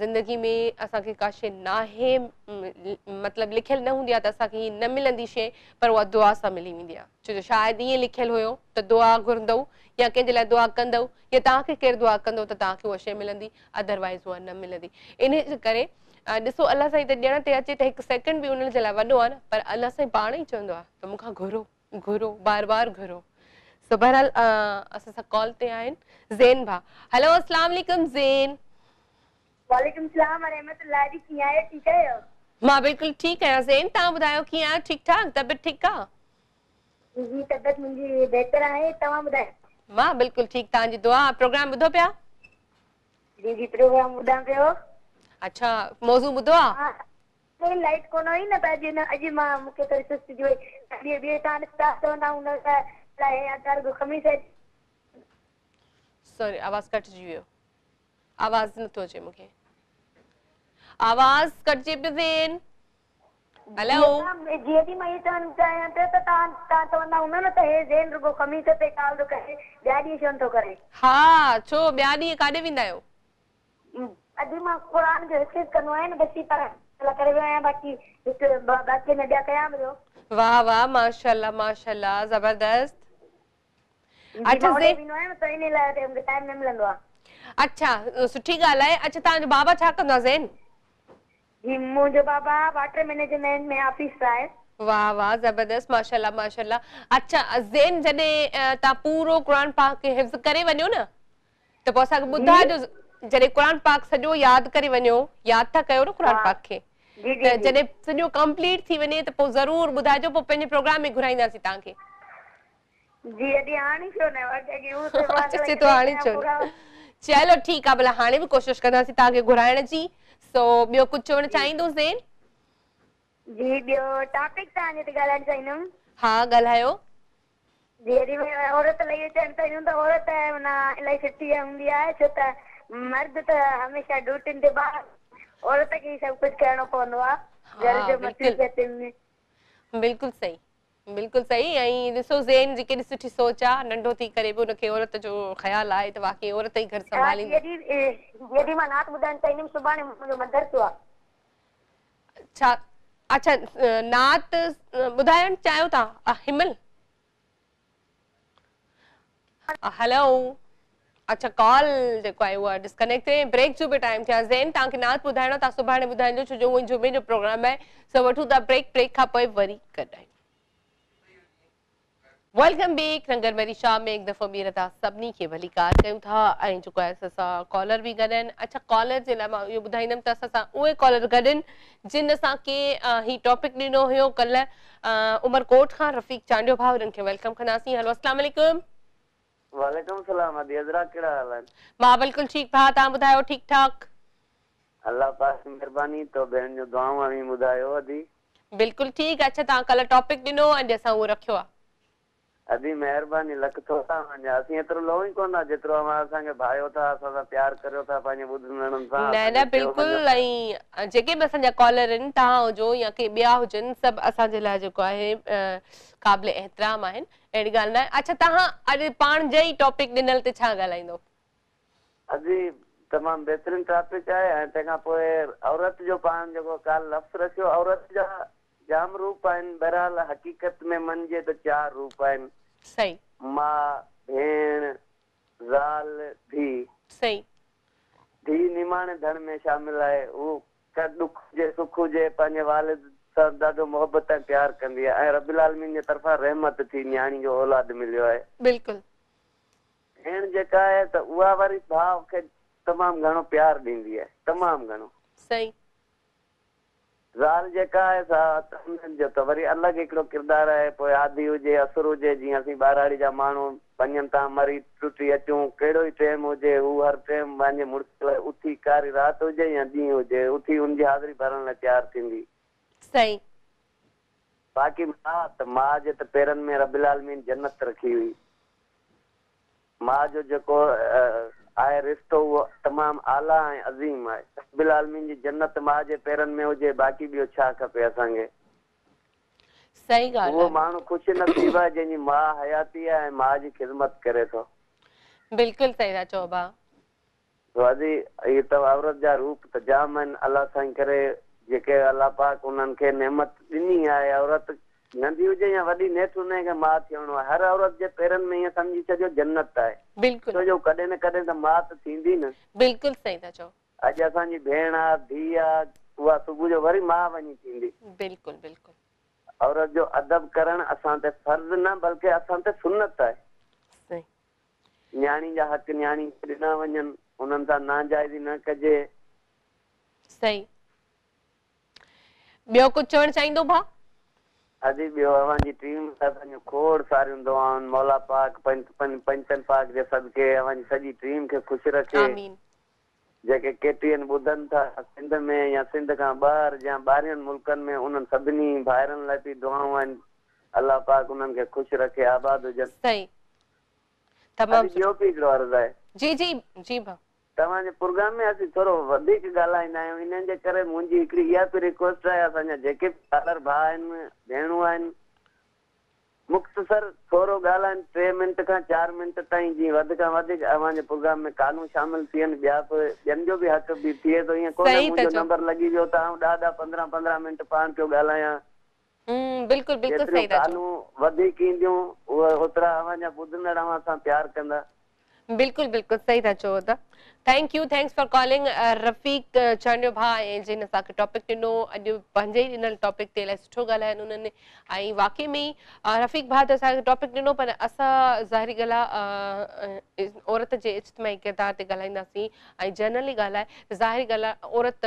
ज़िंदगी में असांखे का शइ नाहे मतिलबु लिखियलु न हूंदी आहे त असांखे हीअ न मिलंदी शइ पर उहा दुआ सां मिली वेंदी आहे छो जो शायदि ईअं लिखियलु हुयो त दुआ घुरंदव या कंहिंजे लाइ दुआ कंदव या तव्हांखे केरु दुआ कंदो त तव्हांखे उहा शइ मिलंदी अदरवाइज़ उहा न मिलंदी इन जे करे ॾिसो अलाह साईं त ॾियण ते अचे त हिकु सेकेंड बि उन जे लाइ वॾो आहे न पर अलाह साईं पाण ई चवंदो आहे त मूंखां घुरो बार बार घुरो सो बहरहाल असां सां कॉल ते आहिनि ज़ेन भा हेलो अस्सलाम वालेकुम ज़ेन वालेकुम सलाम रहमतुल्लाह जी कीअं आहियो ठीकु आहियो मां बिल्कुलु ठीकु आहियां ज़ेन तव्हां ॿुधायो कीअं आहियो ठीकु ठाक तबियत ठीकु आहे जी तबियत मुंहिंजी बहितर आहे तव्हां ॿुधायो मां बिल्कुलु ठीकु तव्हांजी दुआ प्रोग्राम ॿुधो पिया जी जी प्रोग्राम ॿुधां पियो अच्छा मौज़ू ॿुधो आहे लाइट कोन हुई न त अॼु मां मूंखे थोरी सुस्ती थी वई ॿिए तव्हां स्टाफ चवंदा हुन लाइ खमीस सॉरी आवाज़ कटिजी वियो आवाज़ नथो अचे मूंखे आवाज़ कटिजे पियो ज़ेन हेलो जीअं बि मां इहो चवणु चाहियां पियो त तव्हां चवंदा हूंदा न त हे ज़ेन रुगो खमीस ते काल थो करे ॿिया ॾींहं छो नथो करे हा छो ॿिया ॾींहं काॾे वेंदा आहियो अॼु मां क़ुरान जो हिफ़्ज़ कंदो आहियां न बसी पर करे वियो आहियां बाक़ी हिकु बाक़ी न ॿिया कयां पियो वाह वाह माशाल्लाह ज़बरदस्त अच्छा इन लाइ टाइम न मिलंदो आहे अच्छा सुठी ॻाल्हि आहे अच्छा तव्हांजो बाबा छा कंदो आहे ज़ेन जी मुंहिंजो बाबा वाटर मैनेजमेंट में ऑफिसर आहे वाह वाह ज़बरदस्त माशाल्लाह अच्छा ज़ेन जॾहिं तव्हां पूरो क़ुरान पाक खे हिफ़्ज़ करे वञो न त पोइ असांखे ॿुधाइजो जॾहिं क़ुरान पाक सॼो यादि करे वञो यादि था कयो न क़ुरान पाक खे त जॾहिं सॼो कंप्लीट थी वञे त पोइ ज़रूर ॿुधाइजो पोइ पंहिंजे प्रोग्राम में घुराईंदासीं तव्हांखे जी अॼु हाणे छो न चलो ठीकु आहे भला हाणे बि कोशिशि कंदासीं तव्हांखे घुराइण जी सो ॿियो कुझु चवणु चाहींदो ज़ेन जी ॿियो टॉपिक तव्हांजे ते ॻाल्हाइण चाहींदमि हा ॻाल्हायो जी औरत लही अचनि चाहियूं त औरत इलाही सुठी हूंदी आहे छो त मर्द त हमेशह ड्यूटियुनि ते ॿाहिरि औरत खे ई सभु कुझु करणो पवंदो आहे घर जो बिल्कुलु सही ऐं ॾिसो ज़ेन जी केॾी सुठी सोच आहे नंढो थी करे बि उनखे औरत जो ख़्यालु आहे त वाकई औरत ई घर संभालींदी यदि मां नात ॿुधाइण चाहींदमि सुभाणे मुंहिंजो मदरसो आहे छा अच्छा नात ॿुधाइण चाहियो था हिमल हेलो अच्छा कॉल जेको आहे उहा डिस्कनेक्ट थिए ब्रेक जो बि टाइम थिया ज़ेन तव्हांखे नात ॿुधाइणो तव्हां सुभाणे ॿुधाइजो छो जो मुंहिंजो जुमे जो प्रोग्राम आहे सो वठूं था ब्रेक खां पोइ वरी कॾहिं वेलकम बैक रंगन वारी शाम में एक दफ़ो ॿीहर तव्हां सभिनी खे भली कार कयूं था ऐं जेको आहे असां कॉलर बि गॾु आहिनि अच्छा कॉलर जे लाइ मां इहो ॿुधाईंदमि त असां सां उहे कॉलर गॾु आहिनि जिन असांखे ही टॉपिक ॾिनो हुयो कल्ह उमरकोट खां रफ़ीक चांडियो भाउ उन्हनि खे वेलकम कंदासीं हेलो अस्सलाम वालेकुम वालेकुम सलाम अदी हज़रा कहिड़ा हाल आहिनि मां बिल्कुलु ठीकु भाउ तव्हां ॿुधायो ठीकु ठाक अल्लाह पाक जी महिरबानी तो भेण जो दुआऊं ॿुधायो अदी बिल्कुलु ठीकु अच्छा तव्हां कल्ह टॉपिक ॾिनो अॼु असां उहो रखियो आहे अदी मेहरबानी लख थोड़ा वञा असीं एतिरो लो ई कोन जेतिरो असांखे भायो था असां सां प्यार करियो था पंहिंजे ॿुधंदड़नि सां न बिल्कुलु ऐं जेके बि असांजा कॉलर आहिनि तव्हां हुजो या के ॿिया हुजनि सभु असांजे लाइ जेको आहे क़ाबिल एहतराम आहिनि अहिड़ी ॻाल्हि न आहे अच्छा तव्हां अॼु पाण जे ई टॉपिक ॾिनल ते छा ॻाल्हाईंदो अजी तमामु बहितरीन टॉपिक आहे ऐं तंहिंखां पोइ औरत जो पाण जेको काल लफ़्ज़ रखियो औरत जा जाम रूप आहिनि बहरहाल हक़ीक़त में मञिजे त 4 रूप आहिनि सही मां भेण ज़ाल धी सही धी निमाणे धन में शामिल आहे उहो का दुख हुजे सुख हुजे पंहिंजे वालिद सां ॾाढो मोहबत ऐं प्यार कंदी आहे ऐं रब्बुल आलमीन जे तरफ़ां रहमत थी न्याणी जो औलाद मिलियो आहे बिल्कुलु भेण जेका आहे त उहा वरी भाउ खे तमामु घणो प्यार ॾींदी आहे तमामु घणो सही ज़ाल जेका आहे सा उन्हनि जो त वरी अलॻि हिकिड़ो किरदारु आहे पोइ आदि हुजे असुर हुजे जीअं असीं ॿारहाड़ी जा माण्हू पंजनि तां मरी टुटी अचूं कहिड़ो ई टाइम हुजे हू हर टाइम पंहिंजे मुड़ुस लाइ उथी कारी राति हुजे या ॾींहुं हुजे उथी उनजी हाज़िरी भरण लाइ तयारु थींदी सही बाक़ी मां त माउ जे त पेरनि में रब्बुल आलमीन जन्नत रखी हुई माउ जो जेको आहे रिश्तो उहो तमामु आला ऐं अज़ीम आहे रब्बुल आलमीन जी जन्नत माउ जे पेरनि में हुजे बाक़ी ॿियो छा खपे असांखे सही ॻाल्हि उहो माण्हू ख़ुशि नसीब आहे जंहिंजी माउ हयाती आहे ऐं माउ जी ख़िदमत करे थो बिल्कुलु सही था चओ भाउ अॼु इहे त औरत जा रूप त जाम आहिनि अलाह साईं करे जेके अलाह पाक उन्हनि खे नेमत ॾिनी आहे औरत नंढी हुजे या वॾी नेठि हुनखे खे माउ थियणो आहे हर औरत जे पेरनि में ईअं सम्झी छॾियो जन्नत आहे बिल्कुलु छो जो कॾहिं न कॾहिं त माउ त थींदी न बिल्कुलु सही था चओ अॼु असांजी भेण आहे धीउ आहे उहा सुबुह जो वरी माउ वञी थींदी बिल्कुलु बिल्कुलु औरत जो अदब करणु असां ते फर्ज़ न बल्कि असां ते सुन्नत आहे सही न्याणी जा हक़ न्याणी ॾिना वञनि उन्हनि सां नाजाइज़ी न कजे सही ॿियो कुझु चवणु चाहींदो भाउ अॼु ॿियो अव्हांजी टीम असांजो खोड़ सारियूं दुआउनि मौला पाक पंचन पाक जे सदके अव्हांजी सॼी टीम खे ख़ुशि रखे आमीन जेके केटीएन ॿुधनि था सिंध में या सिंध खां ॿाहिरि या ॿाहिरियुनि मुल्कनि में उन्हनि सभिनी भाइरनि लाइ बि दुआऊं आहिनि अलाह पाक उन्हनि खे ख़ुशि रखे आबाद हुजनि सही तमामु ॿियो बि हिकिड़ो अर्ज़ु आहे जी जी जी भाउ तव्हांजे प्रोग्राम में असीं थोरो वधीक ॻाल्हाईंदा आहियूं इन्हनि जे करे मुंहिंजी हिकिड़ी इहा बि रिक्वेस्ट आहे असांजा जेके बि कॉलर भाउ आहिनि भेणूं आहिनि मुख़्तसर थोरो ॻाल्हाइनि 3 मिंट खां 4 मिंट ताईं जीअं वधि खां वधीक अव्हांजे प्रोग्राम में कानून शामिल थियनि ॿिया बि ॿियनि जो बि हक़ बि थिए थो ईअं कोन्हे मुंहिंजो नंबर लॻी वियो त आउं 10-15 मिंट पाण पियो ॻाल्हायां बिल्कुलु बिल्कुलु सही था चओ कानून वधीक ईंदियूं उहे ओतिरा अव्हांजा ॿुधंदड़ अव्हां सां प्यार कंदा बिल्कुलु बिल्कुलु सही था चओ त thank you thanks for calling Rafiq चवंदो भाउ ऐं जिन असांखे टॉपिक ॾिनो अॼु पंहिंजे ई ॾिनल टॉपिक ते इलाही सुठो ॻाल्हाइनि उन्हनि ऐं वाक़ई में ई रफ़ीक भाउ त असांखे टॉपिक ॾिनो पर असां ज़ाहिरी ॻाल्हि आहे औरत जे इज्तिमाही किरदार ते ॻाल्हाईंदासीं ऐं जनरली ॻाल्हि आहे ज़ाहिरी ॻाल्हि आहे औरत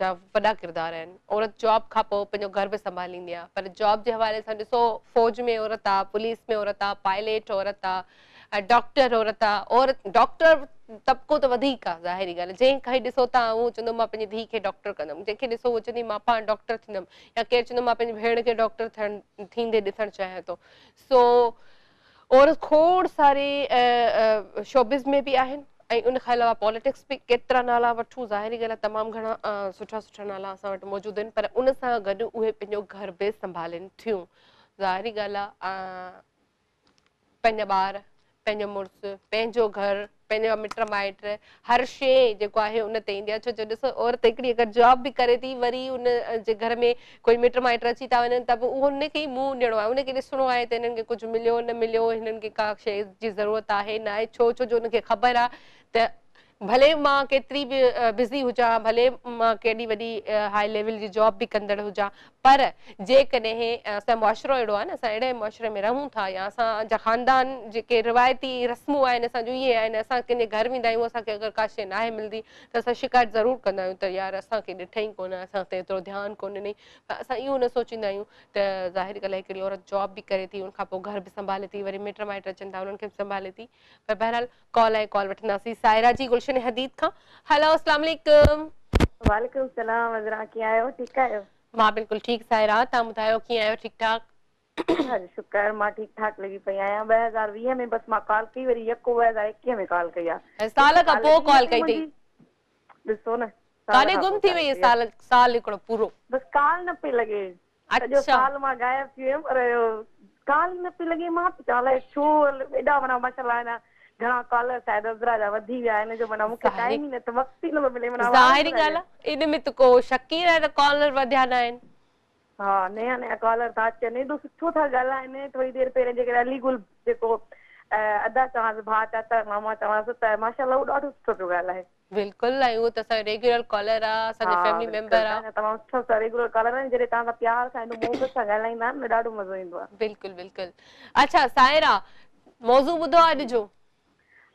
जा वॾा किरदार आहिनि औरत जॉब खां पोइ पंहिंजो घर बि संभालींदी आहे पर जॉब जे हवाले सां ॾिसो फ़ौज में औरत आहे पुलिस में औरत आहे पायलट औरत आहे डॉक्टर औरत आहे औरत डॉक्टर तबिको त वधीक आहे ज़ाहिरी ॻाल्हि जंहिंखे ॾिसो तव्हां उहो चवंदो मां पंहिंजी धीउ खे डॉक्टर कंदमि जंहिंखे ॾिसो उहो चवंदी मां पाण डॉक्टर थींदमि या केरु चवंदो मां पंहिंजी भेण खे डॉक्टर थियणु थींदे ॾिसणु चाहियां थो सो औरत खोड़ सारे शोबिज़ में बि आहिनि ऐं उन खां अलावा पॉलिटिक्स बि केतिरा नाला वठूं ज़ाहिरी ॻाल्हि आहे तमामु घणा सुठा सुठा नाला असां वटि मौजूदु आहिनि पर उन सां गॾु उहे पंहिंजो घर बि संभालनि थियूं ज़ाहिरी ॻाल्हि आहे पंहिंजा ॿार पंहिंजो मुड़ुसु पंहिंजो घर पंहिंजा मिट माइट हर शइ जेको आहे उन ते ईंदी आहे छो जो ॾिसो औरत हिकिड़ी अगरि जॉब बि करे थी वरी उन जे घर में कोई मिट माइट अची था वञनि त बि उहो उनखे ई मुंहुं ॾियणो आहे उनखे ॾिसणो आहे त हिननि खे कुझु मिलियो न मिलियो हिननि खे का शइ जी ज़रूरत आहे न आहे छो जो उनखे ख़बर आहे त भले मां केतिरी बि बिज़ी हुजां भले मां केॾी वॾी हाई लेवल जी जॉब बि कंदड़ हुजां पर जेकॾहिं असांजो मुआशिरो अहिड़ो आहे न असां अहिड़े मुआशिरे में रहूं था या असांजा ख़ानदान जेके रिवायती रस्मूं आहिनि असांजो इहे आहिनि असां कंहिंजे घर वेंदा आहियूं असांखे अगरि का शइ नाहे मिलंदी त असां शिकायत ज़रूरु कंदा आहियूं त यार असांखे ॾिठई कोन असां ते एतिरो ध्यानु कोन ॾिनई पर असां इहो न सोचींदा आहियूं त ज़ाहिरी ॻाल्हि आहे हिकिड़ी औरत जॉब बि करे थी उनखां पोइ घर बि संभाले थी वरी मिट माइट अचनि था उन्हनि खे बि संभाले थी पर बहरहाल कॉल आहे कॉल वठंदासीं सायरा जी गुलशन हदीद खां हेलो अस्सलाम वालेकुम वालेकुम सलाम अज़रा कीअं आहियो ठीकु आहियो मां बिल्कुलु ठीकु सायरा तव्हां ॿुधायो कीअं आहियो ठीकु ठाक शुक्र मां ठीक ठाक लगी पई आहियां 2020 में बस मां कॉल कई वरी यको 2021 में कॉल कई आहे साल का पो कॉल कई थी ॾिसो न काने गुम थी वई साल हिकड़ो पूरो बस कॉल न पे लगे सॼो साल मां गायब थी वियमि पर कॉल न पे लगे मां चाले छो एॾा वना माशाल्लाह ना घणा कॉल शायद अज़रा जा वधी विया आहिनि जो माना मूंखे टाइम ई न त वक्त ई न मिले माना ज़ाहिरी ॻाल्हि आहे इन में त को शक ई न कॉलर वधिया न आहिनि हाँ नया नया कॉलर था अचनि एॾो सुठो था ॻाल्हाइनि थोरी देरि पहिरियों जेके अलीगुल जेको अदा चवांसि भाउ चाचा मामा चवांसि त माशाल्लाह उहो ॾाढो सुठो पियो ॻाल्हाए बिल्कुलु ऐं उहो त असांजो रेगुलर कॉलर आहे असांजो फैमिली मेंबर आहे तमामु सुठो सां रेगुलर कॉलर आहिनि जॾहिं तव्हां सां प्यार सां एॾो मोहबत सां ॻाल्हाईंदा आहिनि न ॾाढो मज़ो ईंदो आहे बिल्कुलु बिल्कुलु अच्छा सायरा मौज़ू ॿुधो आहे अॼु जो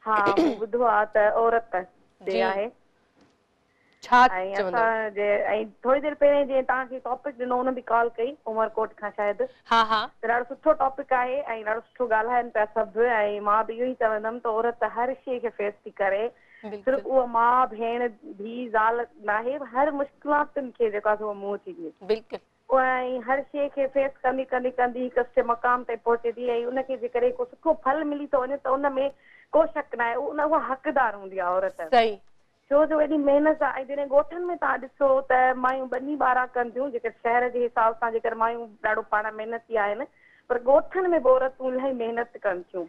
हा मूं ॿुधो आहे त औरत ते आहे छा ऐं असांजे ऐं थोरी देरि पहिरियों जीअं तव्हांखे टॉपिक ॾिनो हुन बि कॉल कई उमरकोट खां शायदि हा हा त ॾाढो सुठो टॉपिक आहे ऐं ॾाढो सुठो ॻाल्हाइनि पिया सभु ऐं मां बि इहो ई चवंदमि त औरत हर शइ खे फेस थी करे सिर्फ़ु उहा माउ भेण धीउ ज़ाल नाहे हर मुश्किलातुनि खे जेको आहे उहो मुंहुं थी ॾिए बिल्कुलु ऐं हर शइ खे फेस कंदी कंदी कंदी हिकु मक़ाम ते पहुचे थी ऐं उनखे जे करे को सुठो फल मिली थो वञे त उन में को शक न आहे उहा हक़दार हूंदी आहे औरत सही छो जो एॾी महिनत आहे ऐं जॾहिं ॻोठनि में तव्हां ॾिसो त मायूं ॿनी ॿारहं कनि थियूं जेके शहर जे हिसाब सां जेकर मायूं ॾाढो पाण महिनती आहिनि पर ॻोठनि में बि औरतूं इलाही महिनत कनि थियूं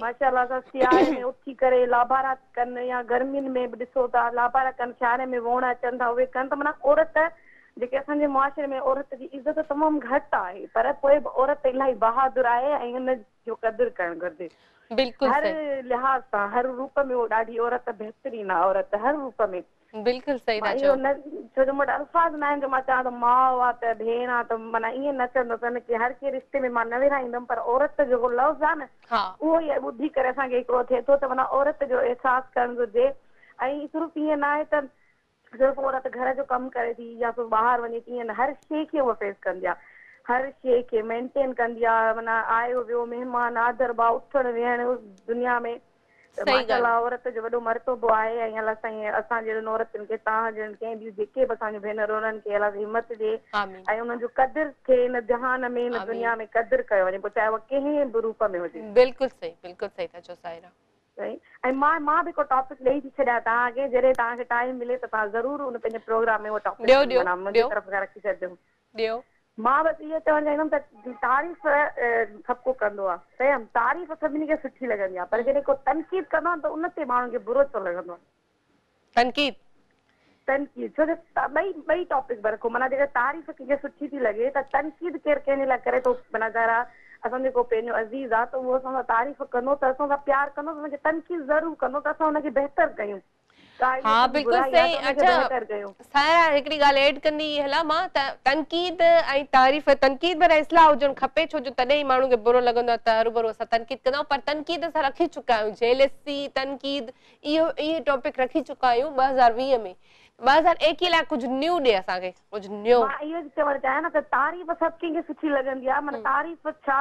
माशाल्लाह सां सियारे में उथी करे लाबारा कनि या गर्मियुनि में बि ॾिसो था लाबारा कनि सियारे में वोण अचनि था उहे कनि त माना औरत जेके असांजे मुआशरे में औरत जी इज़त तमामु घटि आहे पर पोइ बि औरत इलाही बहादुर आहे ऐं हुन जो क़दुरु करणु घुरिजे हर लिहाज़ सां हर रूप में उहो ॾाढी औरत बहितरीन आहे औरत हर रूप में बिल्कुलु सही था इहो न छो जो मूं वटि अल्फाज़ न आहिनि जो मां चवां त माउ आहे त भेण आहे त माना ईअं न चवंदसि की हर कंहिं रिश्ते में मां न विरहाईंदमि पर औरत जो लफ़्ज़ आहे न उहो ई ॿुधी करे असांखे हिकिड़ो थिए थो त माना औरत जो अहसासु करणु घुरिजे ऐं सिर्फ़ु ईअं न आहे त सिर्फ़ु औरत घर जो कमु करे थी या सिर्फ़ु ॿाहिरि वञे थी ईअं न हर शइ खे उहा फेस कंदी आहे हर शइ खे मेंटेन कंदी आहे माना आयो वियो महिमान आदर भाव उथणु वेहणु दुनिया में माशाल्लाह औरत जो वॾो मर्तबो आहे ऐं अलाह साईं असां जहिड़नि औरतुनि खे तव्हां जहिड़नि कंहिं बि जेके बि असांजूं भेनरूं उन्हनि खे अलाह हिमत ॾिए ऐं उन्हनि जो क़दुरु थिए हिन जहान में हिन दुनिया में क़दुरु कयो वञे पोइ चाहे उहा कंहिं बि रूप में हुजे बिल्कुलु सही था चओ सायरा ऐं मां बि को टॉपिक ॾेई थी छॾियां तव्हांखे जॾहिं तव्हांखे टाइम मिले त तव्हां ज़रूर उन पंहिंजे प्रोग्राम में उहो टॉपिक मुंहिंजी तरफ़ खां रखी छॾिजो मां बसि इहो चवणु चाहींदमि त तारीफ़ सभु को कंदो आहे चयमि तारीफ़ सभिनी खे सुठी लॻंदी आहे पर जॾहिं को तनक़ीद कंदो आहे त उन ते माण्हुनि खे बुरो थो लॻंदो आहे तनक़ीद छो जो ॿई टॉपिक बि रखो माना जेकर तारीफ़ कंहिंखे सुठी थी लॻे त तनक़ीद केरु कंहिंजे लाइ करे थो माना ज़रा असांजो को पंहिंजो अज़ीज़ आहे त उहो असां सां तारीफ़ कंदो त असां सां प्यारु कंदो त हुनखे तनक़ीद ज़रूरु कंदो त असां हुनखे बहितर कयूं हाँ बिल्कुलु सही अच्छा सायरा हिकिड़ी ॻाल्हि ऐड कंदी हला मां त तनक़ीद ऐं तारीफ़ तनक़ीद पर इस्लाह हुजणु खपे छो जो तॾहिं ई माण्हू खे बुरो लॻंदो आहे त हरूभरू असां तनक़ीद कंदा आहियूं पर तनक़ीद असां रखी चुका आहियूं जेलसी तनक़ीद इहो टॉपिक रखी चुका आहियूं 2020 में 2021 लाइ कुझु न्यू ॾे असांखे कुझु न्यू मां इहो चवणु चाहियां न त तारीफ़ सभु कंहिंखे सुठी लॻंदी आहे माना तारीफ़ छा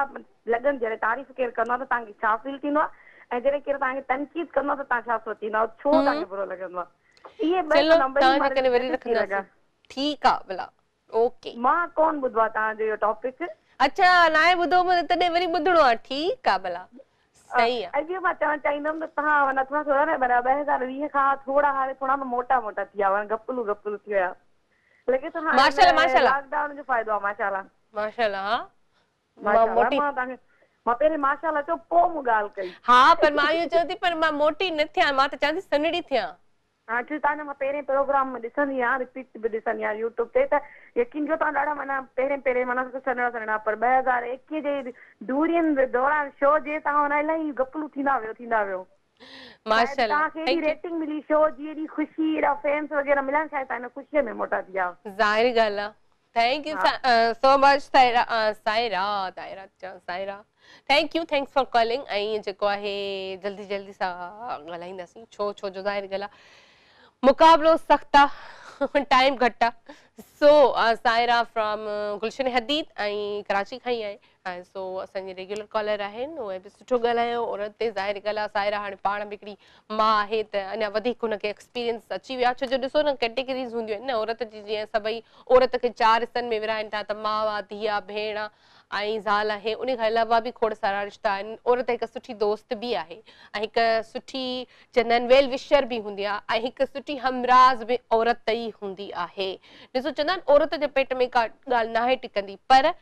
लॻंदी जॾहिं तारीफ़ केरु कंदो आहे त तव्हांखे छा फील थींदो आहे ऐं जॾहिं केरु तव्हांखे तनक़ीद कंदो आहे त तव्हां छा सोचींदा छो तव्हांखे बुरो लॻंदो आहे इहे ठीकु आहे भला ओके मां कोन ॿुधो आहे तव्हांजो इहो टॉपिक अच्छा नाहे ॿुधो तॾहिं वरी ॿुधणो आहे ठीकु आहे भला सही आहे अॼु मां चवणु चाहींदमि त तव्हां नथा थोरा न 2020 खां थोरा हाणे थोरा मोटा मोटा थी विया गपलू गपलू थी विया लॻे थो लॉकडाउन जो फ़ाइदो आहे माशाल्लाह मां पहिरीं माशाल्लाह चयो पोइ मूं ॻाल्हि कई हा पर मां इहो चयो थी पर मां मोटी न थियां मां त चवां थी सनड़ी थियां हाँ जी तव्हांजो मां पहिरें प्रोग्राम में ॾिसंदी आहियां रिपीट बि ॾिसंदी आहियां यूट्यूब ते त यकीन जो तव्हां ॾाढा माना पहिरें माना सन्हड़ा पर 2021 जे दूरियुनि दौरान शो जे तव्हां हुन इलाही गपलू थींदा वियो माशाल्लाह तव्हांखे एॾी रेटिंग मिली शो जी एॾी ख़ुशी एॾा फैंस वग़ैरह मिलनि शायदि तव्हां हिन ख़ुशीअ में मोटा थी विया ज़ाहिरी ॻाल्हि आहे thank you so much Saira thank you thanks for calling ऐं जेको आहे जल्दी सां ॻाल्हाईंदासीं छो जो ज़ाहिरी ॻाल्हि आहे मुक़ाबिलो सख़्तु आहे टाइम घटि आहे सो सायरा फ्रॉम गुलशन हदीद ऐं कराची खां ई आहे ऐं सो असांजी रेगुलर कॉलर आहिनि उहे बि सुठो ॻाल्हायो औरत ते ज़ाहिर ॻाल्हि आहे सायरा हाणे पाण बि हिकिड़ी माउ आहे त अञा वधीक हुनखे एक्सपीरियंस अची वियो आहे छो जो ॾिसो न कैटेगरीज़ हूंदियूं आहिनि न औरत जी जीअं सभई औरत खे 4 हिसनि में विराइनि था त माउ आहे धीउ आहे भेण आहे ऐं ज़ाल आहे उन खां अलावा बि खोड़ सारा रिश्ता आहिनि औरत हिकु सुठी दोस्त बि आहे ऐं हिकु सुठी चवंदा आहिनि वेल विशर बि हूंदी आहे ऐं हिकु सुठी हमराज़ बि औरत ई हूंदी आहे ॾिसो चवंदा आहिनि औरत जे पेट में का ॻाल्हि न आहे टिकंदी पर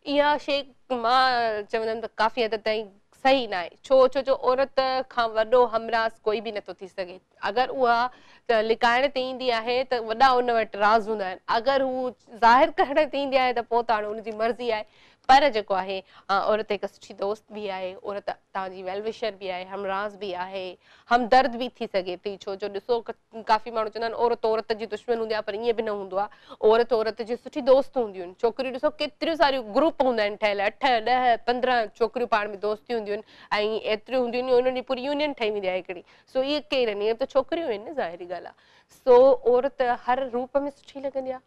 इहा शइ मां चवंदमि त काफ़ी हद ताईं सही न आहे छो जो औरत खां वॾो हमराज़ कोई बि नथो थी सघे अगरि उहा लिकाइण ते ईंदी आहे त वॾा उन वटि राज़ हूंदा आहिनि अगरि हू ज़ाहिर करण ते ईंदी आहे त पोइ त हाणे हुनजी मर्ज़ी आहे पर जेको आहे औरत हिकु सुठी दोस्त बि आहे औरत तव्हांजी वेल विशर बि आहे हमराज़ बि आहे हमदर्द बि थी सघे थी छो जो ॾिसो काफ़ी माण्हू चवंदा आहिनि औरत जी दुश्मन हूंदी आहे पर ईअं बि न हूंदो आहे औरत जी सुठी दोस्त हूंदियूं आहिनि छोकिरियूं ॾिसो केतिरियूं सारियूं ग्रुप हूंदा आहिनि ठहियल 8, 10, 15 छोकिरियूं पाण में दोस्तियूं हूंदियूं आहिनि ऐं एतिरियूं हूंदियूं आहिनि उन्हनि जी पूरी यूनियन ठही वेंदी आहे हिकिड़ी सो इहे केरु आहिनि इहे त छोकिरियूं आहिनि न ज़ाहिरी ॻाल्हि आहे सो औरत हर रूप में सुठी लॻंदी आहे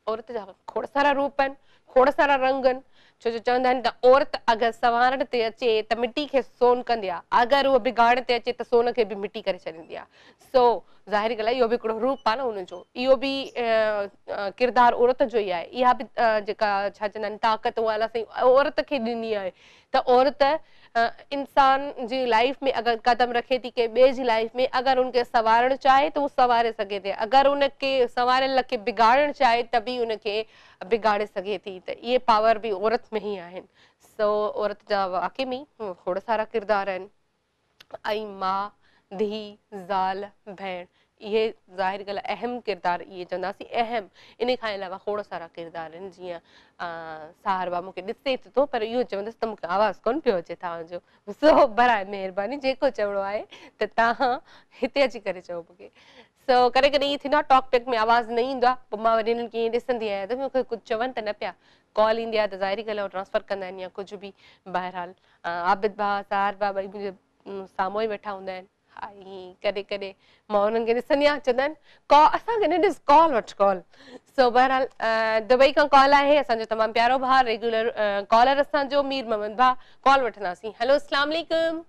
औरत जा खोड़ सारा रूप आहिनि खोड़ सारा रंग आहिनि छो जो चवंदा आहिनि त औरत अगरि संवारण ते अचे त मिटी खे सोन कंदी आहे अगरि उहा बिगाड़ण ते अचे त सोन खे बि मिटी करे छॾींदी आहे सो ज़ाहिरी ॻाल्हि आहे इहो बि हिकिड़ो रूप आहे न हुनजो इहो बि किरदारु औरत जो ई आहे इहा बि जेका छा चवंदा आहिनि ताक़त उहा असां औरत खे ॾिनी आहे त औरत इंसान जी लाइफ में अगरि कदम रखे थी के ॿिए जी लाइफ में अगरि उनखे संवारणु चाहे त उहो संवारे सघे थी अगरि उनखे संवारियल खे बिगाड़णु चाहे त बि उनखे बिगाड़े सघे थी त इहे पावर बि औरत में ई आहिनि सो औरत जा वाक़ई में खोड़ सारा किरदार आहिनि ऐं माउ धीउ ज़ाल भेण इहे ज़ाहिर ॻाल्हि अहम किरदार इहे चवंदासीं अहम इन खां अलावा खोड़ सारा किरदार आहिनि जीअं साहरबा मूंखे ॾिसे थो पर इहो चवंदसि त मूंखे आवाज़ु कोन पियो अचे तव्हांजो सो बराए महिरबानी जेको चवणो आहे त तव्हां हिते अची करे चओ मूंखे सो कॾहिं कॾहिं इअं थींदो आहे टॉक टैक में आवाज़ु न ईंदो आहे पोइ मां वरी हिननि खे ईअं ॾिसंदी आहियां त मूंखे कुझु चवनि त न पिया कॉल ईंदी आहे त ज़ाहिरी ॻाल्हि आहे ट्रांसफर कंदा आहिनि या कुझु बि बहरहाल आबिद भाउ साहर भाउ ॿई मुंहिंजे साम्हूं ई वेठा हूंदा आहिनि ऐं कॾहिं कॾहिं मां हुननि खे ॾिसंदी आहियां चवंदा आहिनि असांखे न ॾिस कॉल वठि कॉल सो बहरहाल दुबई खां कॉल आहे असांजो तमामु प्यारो भाउ रेगुलर कॉलर असांजो मीर मोहम्मद भाउ कॉल वठंदासीं हेलो अस्सलाम वालेकुम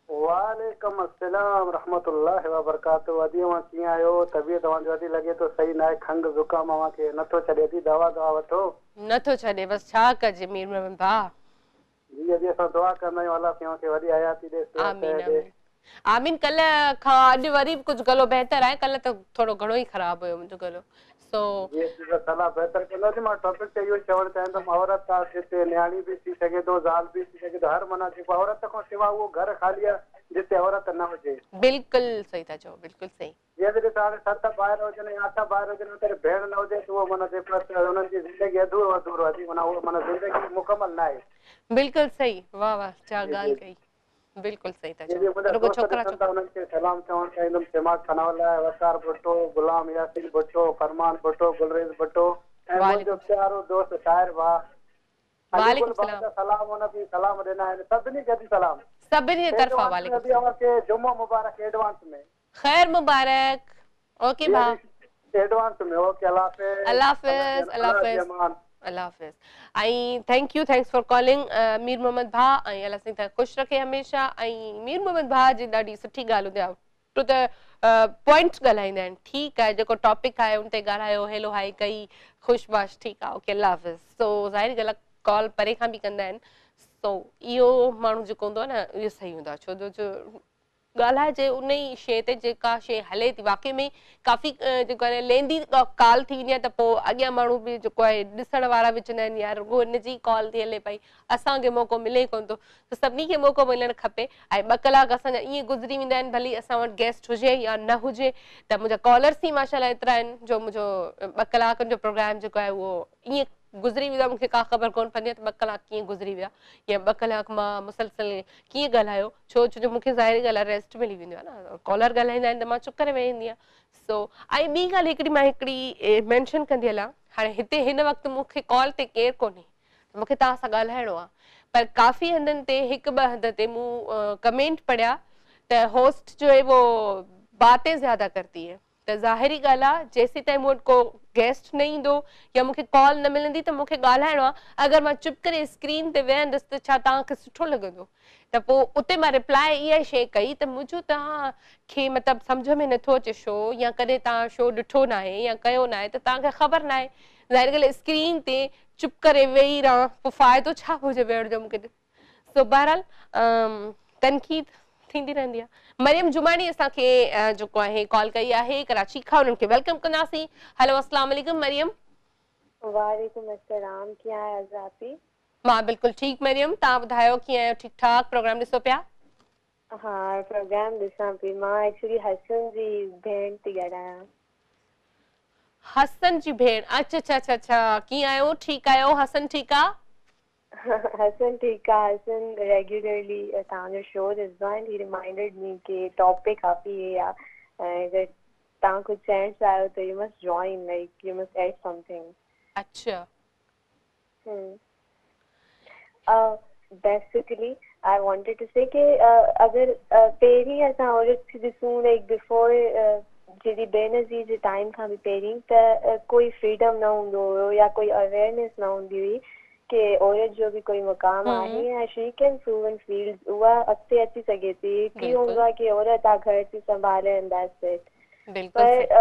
वालेकुम अस्सलाम रहमतुल्लाहि व बरकातहू अदीमा कीअं आहियो तबियत तव्हांजो अॼु लॻे थो सही न आहे खंघि ज़ुकाम खे नथो छॾे थी दवा वठो नथो छॾे बसि छा कजे मीर मोहम्मद भाउ जी अॼु असां दुआ कंदा आहियूं अलाह तव्हांखे वॾी हयाती ॾे आमीन आमीन कल्ह खां अॼु वरी कुझु गलो बहितर आहे कल्ह त थोरो घणो ई ख़राबु हुयो मुंहिंजो गलो सो सलाह बहितर कंदासीं मां टॉपिक ते इहो चवणु चाहींदुमि औरत आहे जिते न्याणी बि थी सघे थो ज़ाल बि थी सघे थो हर माना जेको औरत खां सवाइ उहो घर ख़ाली आहे जिते औरत न हुजे बिल्कुलु सही था चओ बिल्कुलु सही जीअं त ॾिसो हाणे 7 ॿार हुजनि या 8 ॿार हुजनि पर भेण न हुजे त उहो माना जेको हुननि जी ज़िंदगी अधूरो आहे माना उहो माना ज़िंदगी मुकमल न आहे बिल्कुलु सही वाह वाह छा ॻाल्हि कई बिल्कुलु सही था चओ छोकिरा उन्हनि खे सलाम चवणु चाहींदुमि दिमाग़ खनावला वकार भुट्टो गुलाम यासीन भुट्टो फरमान भुट्टो गुलरेज़ भुट्टो ऐं मुंहिंजो प्यारो दोस्त शाइर भाउ वालेकुम सलाम उन बि सलाम ॾिना आहिनि सभिनी खे बि सलाम सभिनी तरफ़ां वालेकुम खे जुमो मुबारक एडवांस में खैर मुबारक ओके भाउ एडवांस में ओके अल्लाह हाफ़िज़ अल्लाह हाफ़िज़ अल्लाह हाफ़िज़ अल्लाह हाफ़िज़ ऐं thanks for calling Mir Mohammad भाउ ऐं अल्लाह साईं तव्हां ख़ुशि रखे हमेशह ऐं मीर मोहम्मद भाउ जी ॾाढी सुठी ॻाल्हि हूंदी आहे छो त पॉइंट्स ॻाल्हाईंदा आहिनि ठीकु आहे जेको टॉपिक आहे उन ते ॻाल्हायो हेलो हाई कई ख़ुशबाश ठीकु आहे ओके अल्लाह हाफ़िज़ सो ज़ाहिरी ॻाल्हि आहे कॉल परे खां बि कंदा आहिनि सो इहो माण्हू जेको हूंदो आहे न इहो सही हूंदो आहे छो जो ॻाल्हाइजे उन ई शइ ते जेका शइ हले थी वाक़ई में काफ़ी जेको आहे लेंदी कॉल थी वेंदी आहे त पोइ अॻियां माण्हू बि जेको आहे ॾिसण वारा बि चवंदा आहिनि यार रुॻो हिनजी कॉल थी हले पई असांखे मौक़ो मिले कोन थो त सभिनी खे मौक़ो मिलणु खपे ऐं 2 कलाक असांजा ईअं गुज़री वेंदा आहिनि भली असां वटि गेस्ट हुजे या न हुजे त मुंहिंजा कॉलर्स ई माशाल्लाह एतिरा आहिनि जो मुंहिंजो 2 कलाकनि जो प्रोग्राम जेको आहे उहो ईअं गुज़री वेंदो आहे मूंखे का ख़बर कोन पवंदी आहे त 2 कलाक कीअं गुज़री विया या 2 कलाक मां मुसलसल कीअं ॻाल्हायो छो जो मूंखे ज़ाहिरी ॻाल्हि आहे रेस्ट मिली वेंदो आहे न कॉलर ॻाल्हाईंदा आहिनि त मां चुप करे वेही वेंदी आहियां सो ऐं ॿी ॻाल्हि हिकिड़ी मां हिकिड़ी मेंशन कंदी हलां हाणे हिते हिन वक़्तु मूंखे कॉल ते केरु कोन्हे मूंखे तव्हां सां ॻाल्हाइणो आहे पर काफ़ी हंधनि ते 1-2 हंध ते मूं कमेंट पढ़िया त होस्ट जो है वो बातें ज़्यादा करती है त ज़ाहिरी ॻाल्हि आहे जेसीं ताईं मूं वटि को गेस्ट न ईंदो या मूंखे कॉल न मिलंदी त मूंखे ॻाल्हाइणो आहे अगरि मां चुप करे स्क्रीन ते वेहंदसि त छा तव्हांखे सुठो लॻंदो त पोइ उते मां रिप्लाई इहा ई शइ कई त मुंहिंजो तव्हांखे मतिलबु सम्झ में नथो अचे शो या कॾहिं तव्हां शो ॾिठो न आहे या कयो न आहे त तव्हांखे ख़बर न आहे ज़ाहिर ॻाल्हि स्क्रीन ते चुप करे वेही रहां पोइ फ़ाइदो छा हुजे वेहण जो मूंखे सो बहरहाल तनक़ीद थींदी रहंदी आहे मरियम जुमानी असांखे जेको आहे कॉल कई आहे कराची खां उन्हनि खे वेलकम कंदासीं हेलो अस्सलाम वालेकुम मरियम वालेकुम अस्सलाम कीअं आहियो अज़राती मां बिल्कुलु ठीकु मरियम तव्हां ॿुधायो कीअं आहियो ठीकु ठाक प्रोग्राम ॾिसो पिया हाँ प्रोग्राम ॾिसां पई मां एक्चुअली हसन जी भेण थी ॻाल्हायां हसन जी भेण अच्छा अच्छा अच्छा अच्छा कीअं आहियो ठीकु आहियो हसन ठीकु आहे हसन ठीकु आहे हसन रेगुलरली तव्हांजो शो ॾिसंदो आहे ही रिमाइंडेड मी कि टॉपिक काफ़ी हे आहे ऐं अगरि तव्हां कुझु चवणु चाहियो त you must join like you must add something अच्छा basically I wanted to say कि अगर पहिरीं असां औरत खे ॾिसूं लाइक बिफोर जॾहिं बेनज़ीर जे टाइम खां बि पहिरीं त कोई फ्रीडम न हूंदो हुयो या कोई अवेयरनेस न हूंदी हुई कि औरत जो बि कोई मुक़ाम आहे ऐं शी कैन प्रूव इन फील्ड उहा अॻिते अची सघे थी की हूंदो आहे कि औरत आहे घर थी संभाले एंड दैट्स इट पर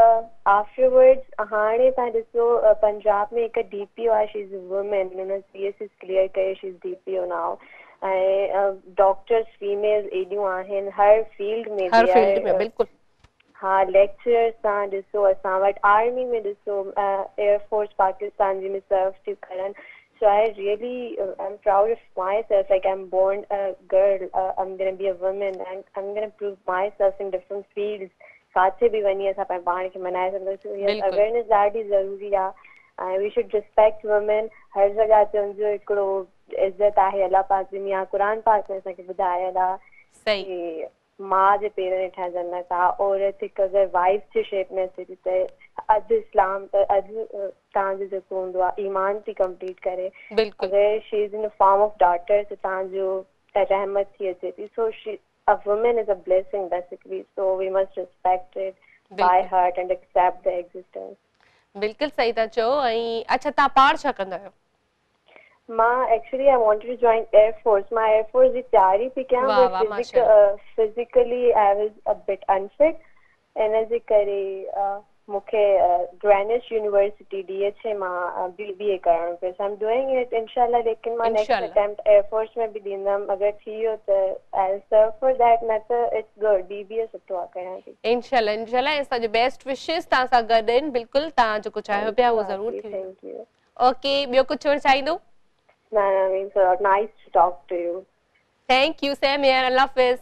आफ्टरवर्ड्स हाणे तव्हां ॾिसो पंजाब में हिकु DPO आहे शी इज़ अ वुमेन हुन CS क्लियर कयो शी इज़ DPO नाउ ऐं डॉक्टर्स फीमेल्स एॾियूं आहिनि हर फील्ड में हा लेक्चरर्स तव्हां ॾिसो असां वटि आर्मी में ॾिसो एयरफोर्स पाकिस्तान जी में सर्व थियूं करनि So I really, I'm proud of myself, like I'm born a girl, I'm going to be a woman and I'm going to prove myself in different fields. काथे भी वनी असां पंहिंजे पाण खे मनाए सघंदासीं अवेयरनेस ॾाढी ज़रूरी आहे ऐं वी शुड रिस्पेक्ट वुमेन हर जॻह ते हुनजो हिकिड़ो इज़त आहे अलाह पाक जी या क़ुरान पाक में असांखे ॿुधायल आहे कि माउ जे पेरनि हेठां जन्नत आहे औरत हिकु अगरि वाइफ जे शेप में अचे थी त अधु इस्लाम अधु तव्हांजो जेको हूंदो आहे ईमान थी कंप्लीट करे अगरि she is in the form of daughter त तव्हांजो रहमत थी अचे थी so she A woman is a blessing basically, so we must respect it by heart and accept the existence. बिल्कुल सही था चओ ऐं अच्छा तव्हां पाण छा कंदा आहियो मां actually I wanted to join Air Force मां Air Force जी तैयारी थी कयां but physically I was a bit unfit इन जे करे मूंखे ग्रेनिश यूनिवर्सिटी DHA मां BBA करणो पियो so I'm doing it इंशाल्लाह लेकिन मां नेक्स्ट अटेम्प्ट एयर फोर्स में बि ॾींदमि अगरि थी वियो त I'll serve for that न त इट्स गुड BBA सुठो आहे कयां थी इंशाल्लाह इंशाल्लाह असांजो बेस्ट विशेस तव्हां सां गॾु आहिनि बिल्कुलु तव्हां जेको चाहियो पिया उहो ज़रूरु थी वेंदो ओके ॿियो कुझु चवणु चाहींदो न न means nice to talk to you thank you same here अल्लाह हाफ़िज़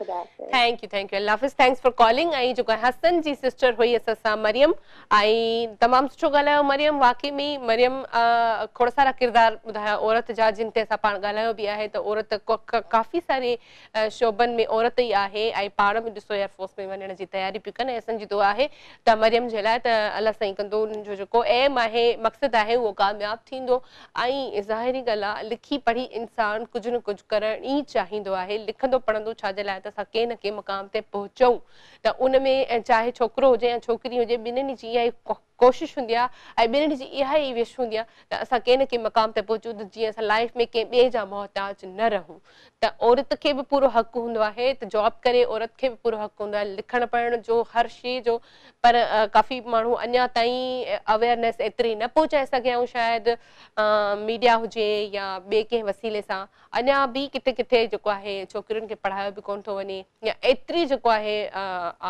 थैंक यू अल्लाह हाफ़िज़ थैंक्स फॉर कॉलिंग ऐं जेको हसन जी सिस्टर हुई असां सां मरियम ऐं तमामु सुठो ॻाल्हायो मरियम वाकई में मरियम खोड़ सारा किरदार ॿुधाया औरत जा जिन ते असां पाण ॻाल्हायो बि आहे त औरत काफ़ी सारे शोबनि में औरत ई आहे ऐं पाण बि ॾिसो एयरफोर्स में वञण जी तयारी पियूं कनि ऐं असांजी दुआ आहे त मरियम जे लाइ त अलाह साईं कंदो उन्हनि जो जेको एम आहे मक़सदु आहे उहो कामयाबु थींदो ऐं ज़ाहिरी ॻाल्हि आहे लिखी पढ़ी इंसानु कुझु न कुझु करण ई चाहींदो आहे लिखंदो पढ़ंदो छाजे लाइ त असां कंहिं न कंहिं मुक़ाम ते पहुचूं त उन में चाहे छोकिरो हुजे या छोकिरी हुजे ॿिन्हिनि जी इहा ई कोशिशि हूंदी आहे ऐं ॿिन्हिनि जी इहा ई विश हूंदी आहे त असां कंहिं न कंहिं मुक़ाम ते पहुचूं त जीअं असां लाइफ में कंहिं ॿिए जा मोहताज न रहूं त औरत खे बि पूरो हक़ु हूंदो आहे त जॉब करे औरत खे बि पूरो हक़ु हूंदो आहे लिखण पढ़ण जो हर शइ जो पर काफ़ी माण्हू अञा ताईं अवेयरनेस एतिरी न पहुचाए सघिया शायदि मीडिया हुजे या ॿिए कंहिं वसीले सां अञा बि किथे किथे जेको आहे छोकिरियुनि खे पढ़ायो बि कोन थो वञे या एतिरी जेको आहे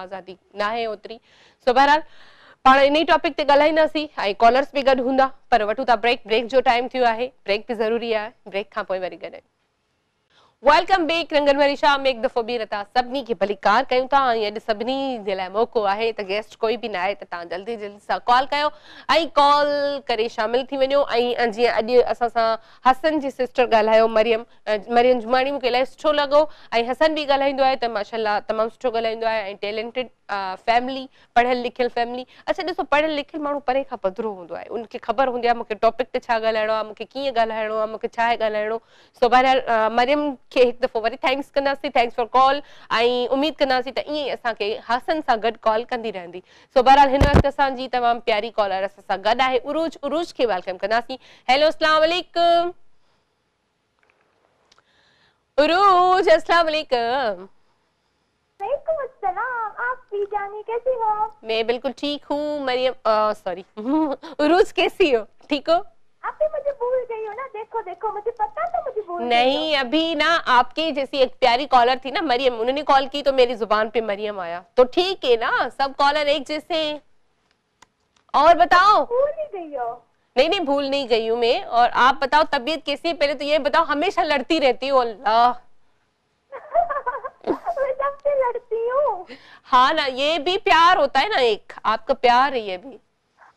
आज़ादी न आहे ओतिरी सो बहरहाल पाण इन ई टॉपिक ते ॻाल्हाईंदासीं ऐं कॉलर्स बि गॾु हूंदा पर वठूं था ब्रेक जो टाइम थियो आहे ब्रेक बि ज़रूरी आहे ब्रेक खां पोइ वरी गॾु वेलकम बैक रंगन वारी शाम में एक दफ़ो ॿी रता सभिनी खे भलीकार कयूं था ऐं अॼु सभिनी जे लाइ मौक़ो आहे त गेस्ट कोई बि न आहे त तव्हां जल्दी जल्दी सां कॉल कयो ऐं कॉल करे शामिल थी वञो ऐं जीअं अॼु असां सां हसन जी सिस्टर ॻाल्हायो मरियम जुमानी मूंखे इलाही सुठो लॻो ऐं हसन बि ॻाल्हाईंदो आहे त माशाल्लाह तमामु सुठो ॻाल्हाईंदो आहे ऐं टैलेंटेड फैमिली पढ़ियल लिखियल फैमिली अच्छा ॾिसो पढ़ियल लिखियल माण्हू परे खां पधरो हूंदो आहे उनखे ख़बर हूंदी आहे मूंखे टॉपिक ते छा ॻाल्हाइणो आहे मूंखे कीअं ॻाल्हाइणो आहे मूंखे छा आहे ॻाल्हाइणो सो बहरहाल मरियम खे एक दफ़ो वरी थैंक्स कंदासीं, थैंक्स फॉर कॉल, ऐं उम्मीद कंदासीं त ईअं असांखे हासन सां गॾु कॉल कंदी रहंदी। सो बहरहाल हिन वक़्तु असांजी तमामु प्यारी कॉलर असां सां गॾु आहे उरूज। उरूज खे वेलकम कंदासीं। हेलो अस्सलाम वालेकुम उरूज, अस्सलाम वालेकुम। वालेकुम अस्सलाम, आप भी जानी कैसी हो? मैं बिल्कुल ठीक हूँ। मरियम सॉरी उरूज कैसी हो? ठीक हो? आप भी मुझे भूल गई हो ना। देखो देखो मुझे पता था मुझे भूल नहीं, अभी ना आपकी जैसी एक प्यारी कॉलर थी ना मरियम, उन्होंने कॉल की तो मेरी जुबान पे मरियम आया, तो ठीक है ना, सब कॉलर एक जैसे हैं। और बताओ। भूल ही गई हो? नहीं नहीं भूल नहीं गई हूँ मैं। और आप बताओ तबीयत कैसी है? पहले तो ये बताओ, हमेशा लड़ती रहती हो। अल्लाह मैं सबसे लड़ती हूँ। हाँ ना, ये भी प्यार होता है ना, एक आपका प्यार है ये भी।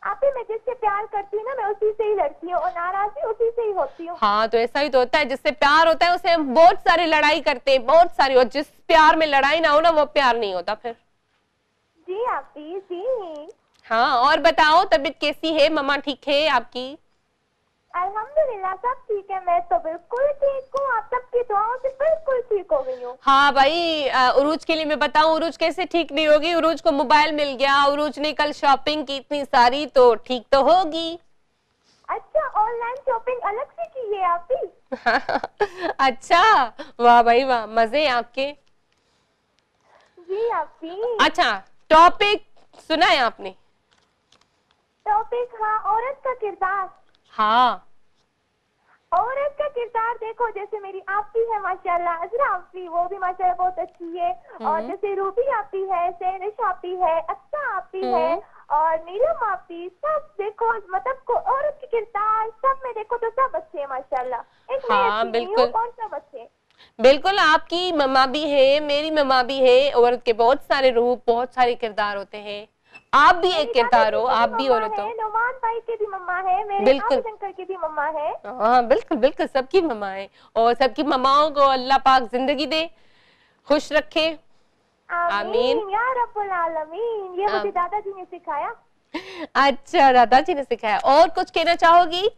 आप ही मैं जिससे प्यार करती हूँ ना, मैं उसी से ही लड़ती हूँ और नाराज उसी से ही होती हूँ। हाँ तो ऐसा ही तो होता है, जिससे प्यार होता है उससे हम बहुत सारी लड़ाई करते हैं, बहुत सारी। और जिस प्यार में लड़ाई ना हो ना, वो प्यार नहीं होता फिर। जी आप ही जी। हाँ और बताओ तबीयत कैसी है? मम्मा ठीक है आपकी? अल्हम्दुलिल्लाह सब ठीक है। मैं तो बिल्कुल ठीक हूँ, आप सबकी दुआओं से बिल्कुल ठीक हो गई हूँ। हाँ भाई, उरूज के लिए मैं बताऊं, उरूज कैसे ठीक नहीं होगी? उरूज को मोबाइल मिल गया, उरूज ने कल शॉपिंग की इतनी सारी, तो ठीक तो होगी। अच्छा, ऑनलाइन शॉपिंग अलग से की है आप ही? अच्छा, वाह भाई वाह, मजे हैं आपके। जी आप ही। अच्छा, टॉपिक सुना है आपने? टॉपिक? हाँ, औरत का किरदार। हाँ, औरत का किरदार देखो, जैसे मेरी आपी है माशाल्लाह, अजरा आपी, वो भी माशाल्लाह बहुत अच्छी है। और जैसे रूबी आपी है, सेनिश आपी है, अच्छा आपी है और नीलम आपी, सब देखो मतलब को औरत के किरदार सब में देखो तो सब अच्छे हैं माशाल्लाह। एक हाँ बिल्कुल, कौन सब अच्छे? बिल्कुल, आपकी मम्मा भी है, मेरी मम्मा भी है। औरत के बहुत सारे रूप, बहुत सारे किरदार होते हैं। आप भी एक किरदार हो, आप भी औरत हो। नोमान भाई की भी मम्मा है, मेरे बिल्कुल शंकर की भी मम्मा है। हाँ बिल्कुल बिल्कुल, सबकी मम्मा है। और सबकी मम्माओं को अल्लाह पाक जिंदगी दे, खुश रखे। आमीन या रब्बुल आलमीन। ये मुझे दादाजी ने सिखाया। अच्छा, दादाजी ने सिखाया। और कुछ कहना चाहोगी?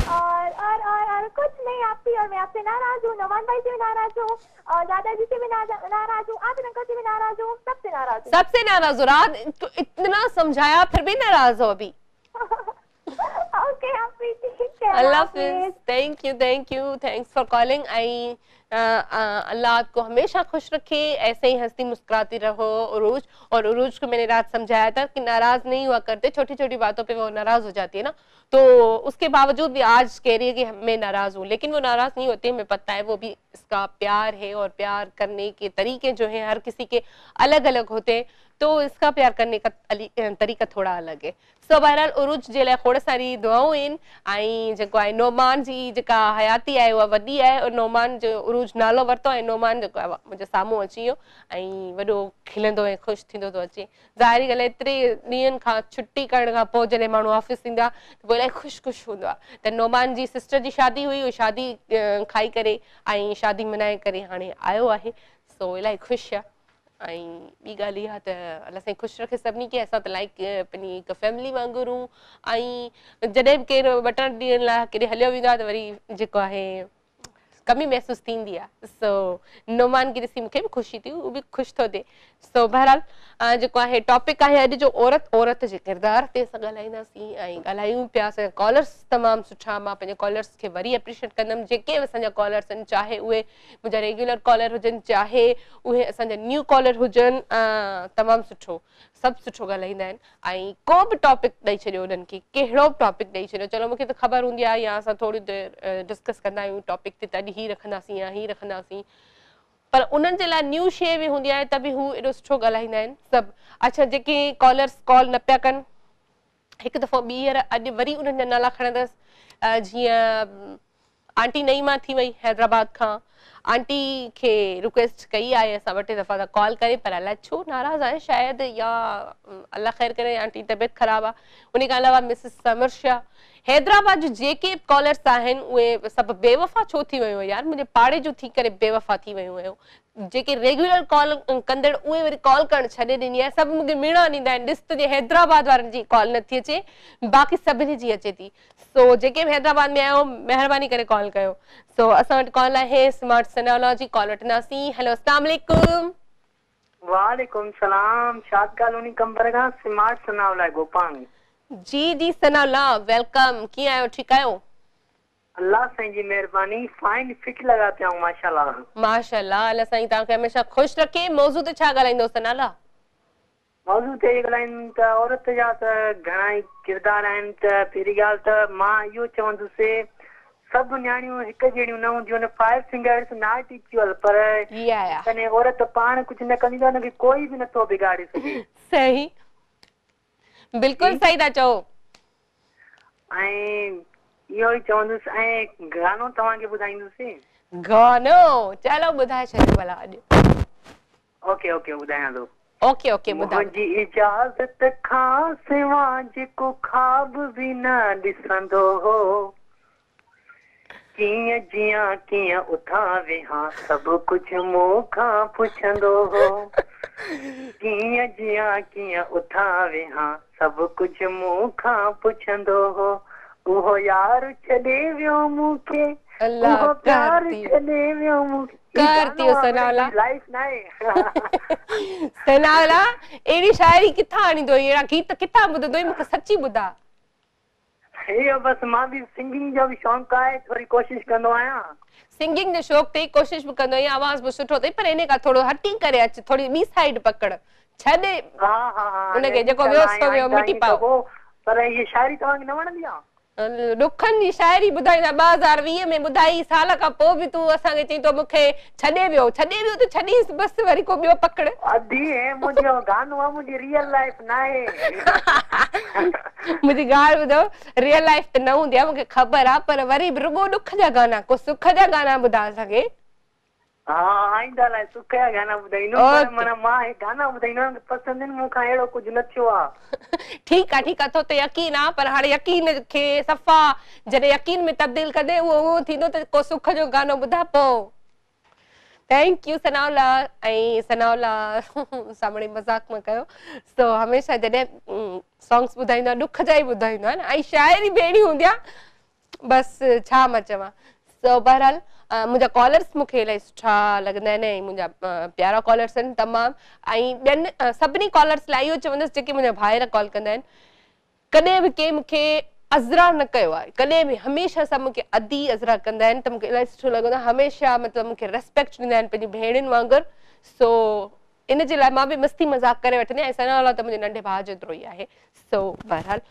और कुछ नहीं आप भी। और मैं आपसे नाराज हूँ, नोमान भाई से भी नाराज हूँ और दादाजी से भी नाराज हूँ, आप अंकल से भी नाराज हूँ, सबसे नाराज हूँ। सबसे नाराज हो? रात तो इतना समझाया फिर भी नाराज हो अभी। ओके आप भी ठीक है। अल्लाह हाफिज। Thank you, thanks for calling. आई अल्लाह आपको हमेशा खुश रखे, ऐसे ही हंसती मुस्कुराती रहो उरूज। और उरूज को मैंने रात समझाया था कि नाराज नहीं हुआ करते, छोटी छोटी बातों पे वो नाराज हो जाती है ना, तो उसके बावजूद भी आज कह रही है कि मैं नाराज हूँ, लेकिन वो नाराज नहीं होती, हमें पता है वो भी इसका प्यार है। और प्यार करने के तरीके जो है हर किसी के अलग अलग होते हैं, तो इसका प्यार करने का तरीका थोड़ा अलग है। सो बहरहाल उरूज जे लाइ खोड़ सारी दुआऊं आहिनि। ऐं जेको आहे नोमान जी जेका हयाती आहे उहा वॾी आहे, और नोमान जो उरूज नालो वरितो ऐं नोमान जेको आहे मुंहिंजे साम्हूं अची वियो ऐं वॾो खिलंदो ऐं ख़ुशि थींदो थो अचे। ज़ाहिरी ॻाल्हि आहे, एतिरे ॾींहंनि खां छुटी करण खां पोइ जॾहिं माण्हू ऑफिस ईंदा त पोइ इलाही ख़ुशि हूंदो आहे। त नोमान जी सिस्टर जी शादी हुई, उहा शादी खाई करे ऐं शादी मनाए करे हाणे आयो आहे, सो इलाही ख़ुशि आहे। ऐं ॿी ॻाल्हि इहा त अलाह साईं ख़ुशि रखे सभिनी खे। असां त लाइक पंहिंजी हिकु फैमिली वांगुरु। ऐं जॾहिं बि केरु ॿ टे ॾींहंनि लाइ केॾे हलियो वेंदो आहे त वरी जेको आहे कमी महसूस थींदी आहे। सो नोमान खे ॾिसी मूंखे बि ख़ुशी थी, उहो बि ख़ुशि थो थिए। सो बहरहाल जेको आहे टॉपिक आहे अॼु जो औरत जे किरदार ते असां ॻाल्हाईंदासीं ऐं ॻाल्हायूं पिया। असांजा कॉलर्स तमामु सुठा, मां पंहिंजे कॉलर्स खे वरी एप्रिशिएट कंदमि। जेके बि असांजा कॉलर्स आहिनि, चाहे उहे मुंहिंजा रेगुलर कॉलर हुजनि, चाहे उहे असांजा न्यू कॉलर हुजनि, तमामु सुठो, सभु सुठो ॻाल्हाईंदा आहिनि। ऐं को बि टॉपिक ॾेई छॾियो उन्हनि खे, कहिड़ो बि टॉपिक ॾेई छॾियो, चलो मूंखे त ख़बर हूंदी आहे या असां थोरी देरि डिस्कस कंदा आहियूं टॉपिक ते, त अॼु हीअ रखंदासीं या हीअ रखंदासीं, पर उन्हनि जे लाइ न्यू शइ बि हूंदी आहे, त बि हू एॾो सुठो ॻाल्हाईंदा आहिनि सभु। अच्छा, जेके कॉलर्स कॉल न पिया कनि, हिकु दफ़ो ॿीहर अॼु वरी उन्हनि जा नाला खणंदसि। जीअं आंटी नईमा थी वई हैदराबाद खां, आंटी खे रिक्वेस्ट कई आहे असां ॿ टे दफ़ा त कॉल करे, पर अलाए छो नाराज़ आहे शायदि, या अल्लाह ख़ैर करे आंटी तबियत ख़राबु आहे। उन खां अलावा मिसिस समर शाह, हैदराबाद जो जेके कॉलर्स आहिनि उहे सभु बेवफ़ा छो थी वियूं यार, मुंहिंजे पाड़े जो थी करे बेवफ़ा थी वियूं हुयूं। जेके रेगुलर कॉल कंदड़ उहे वरी कॉल करणु छॾे ॾिनी आहे। सभु मूंखे मिणा ॾींदा आहिनि, ॾिस तुंहिंजे हैदराबाद वारनि जी कॉल नथी अचे, बाक़ी सभिनी जी अचे थी। सो जेके बि हैदराबाद में आहियो, महिरबानी करे कॉल कयो। सो असां वटि कॉल आहे स्मार्ट सनाउल्लाह जी कॉल वठंदासीं। हेलो अस्सलाम वालेकुम। वालेकुम सलाम। शाद कॉलोनी कंबरगा स्मार्ट सनाउल्लाह गोपांग। जी जी सनाउल्लाह वेलकम। कीअं आहियो? ठीकु आहियो? अल्लाह साईं जी मेहरबानी। फाइन फिट लगा पिया हूं माशाल्लाह। माशाल्लाह अल्लाह साईं तव्हांखे हमेशा खुश रखे। मौजू ते छा ॻाल्हाईंदो सनाउल्लाह? मौजू ते ॻाल्हाइनि त औरत जा त घणा ई किरदार आहिनि। त पहिरीं ॻाल्हि त मां इहो चवंदुसि सभु न्याणियूं हिकु जहिड़ियूं न हूंदियूं आहिनि। 5 फिंगर्स नॉट इक्वल, पर कने औरत पाण कुझु न कंदी आहे हुनखे कोई बि नथो बिगाड़े सघे। सही, बिल्कुलु सही था चओ। ऐं इहो ई चवंदुसि ऐं गानो तव्हांखे ॿुधाईंदुसि। गानो चलो ॿुधाए छॾियो भला अॼु। ओके ओके ॿुधायां थो। ओके ओके ॿुधाओ। मुंहिंजी इजाज़त खां सिवा जेको ख्वाब बि न ॾिसंदो हो, कीअं जियां कीअं उथां वेहां सभु कुझु मूं खां पुछंदो हो, कीअं जियां कीअं उथां वेहां सभु कुझु मूं खां पुछंदो हो। उहो यार छॾे वियो मूंखे, उहो प्यार छॾे वियो मूंखे। करतियो सनाउल्लाह लाइफ नाहे। सनाउल्लाह एड़ी शायरी किथां आणींदो? एड़ा गीत किथां ॿुधंदो? मूंखे सच्ची ॿुधा। इहो बस मां भी सिंगिंग जो भी शौक़ आहे, थोड़ी कोशिश कंदो आहियां। सिंगिंग जो शौक़ अथई, कोशिश भी कंदो आहियां, आवाज़ भी सुठो अथई, पर इन खां थोड़ो हटी करे अच, थोड़ी ॿी साइड पकड़, छॾे उनखे जेको वियो सो वियो मिटी पाओ। पर ये शायरी तव्हांखे न वणंदी आहे? ॾुखनि जी शायरी ॿुधाईंदा 2020 में ॿुधाई, साल खां पोइ बि तूं असांखे चई तो मूंखे छॾे वियो त छॾीस बस, वरी को ॿियो पकड़। अदी है मुंहिंजो गानो आहे, मुंहिंजी रियल लाइफ नाहे। मुंहिंजी ॻाल्हि ॿुधो, रियल लाइफ त न हूंदी आहे मूंखे ख़बर आहे, पर वरी बि रुॻो ॾुख जा गाना, को सुख जा गाना ॿुधा असांखे। हाँ आइंदा लाइ सुख जा गाना ॿुधाईंदुमि, पर माना मां गाना ॿुधाईंदुमि पसंदि आहिनि, मूंखां अहिड़ो कुझु न थियो आहे। ठीकु आहे तो ते यकीन आहे, पर हाणे यकीन खे सफ़ा जॾहिं यकीन में तब्दील कंदे उहो थींदो त को सुख जो गानो ॿुधा पोइ। Thank U Sanaullah. ऐं सनाउल्लाह सामणे मज़ाक न कयो। सो हमेशह जॾहिं सॉन्ग्स ॿुधाईंदो आहे ॾुख जा ई ॿुधाईंदो आहे न, ऐं शाइरी बि अहिड़ी हूंदी आहे, बसि छा मां चवां। सो बहरहाल मुंहिंजा कॉलर्स मूंखे इलाही सुठा लॻंदा आहिनि, ऐं मुंहिंजा प्यारा कॉलर्स आहिनि तमामु, ऐं ॿियनि सभिनी कॉलर्स लाइ इहो चवंदसि जेके मुंहिंजा भाइर कॉल कंदा आहिनि, कॾहिं बि कंहिं मूंखे अज़रा न कयो आहे, कॾहिं बि, हमेशह सभु मूंखे अदी अज़रा कंदा आहिनि, त मूंखे इलाही सुठो लॻंदो आहे, हमेशह मतिलबु मूंखे रेस्पेक्ट ॾींदा आहिनि पंहिंजी भेणुनि वांगुरु। सो इन जे लाइ मां बि मस्ती मज़ाक करे वठंदी आहियां। सनाउल्लाह त मुंहिंजे नंढे भाउ जेतिरो ई आहे। सो बहरहाल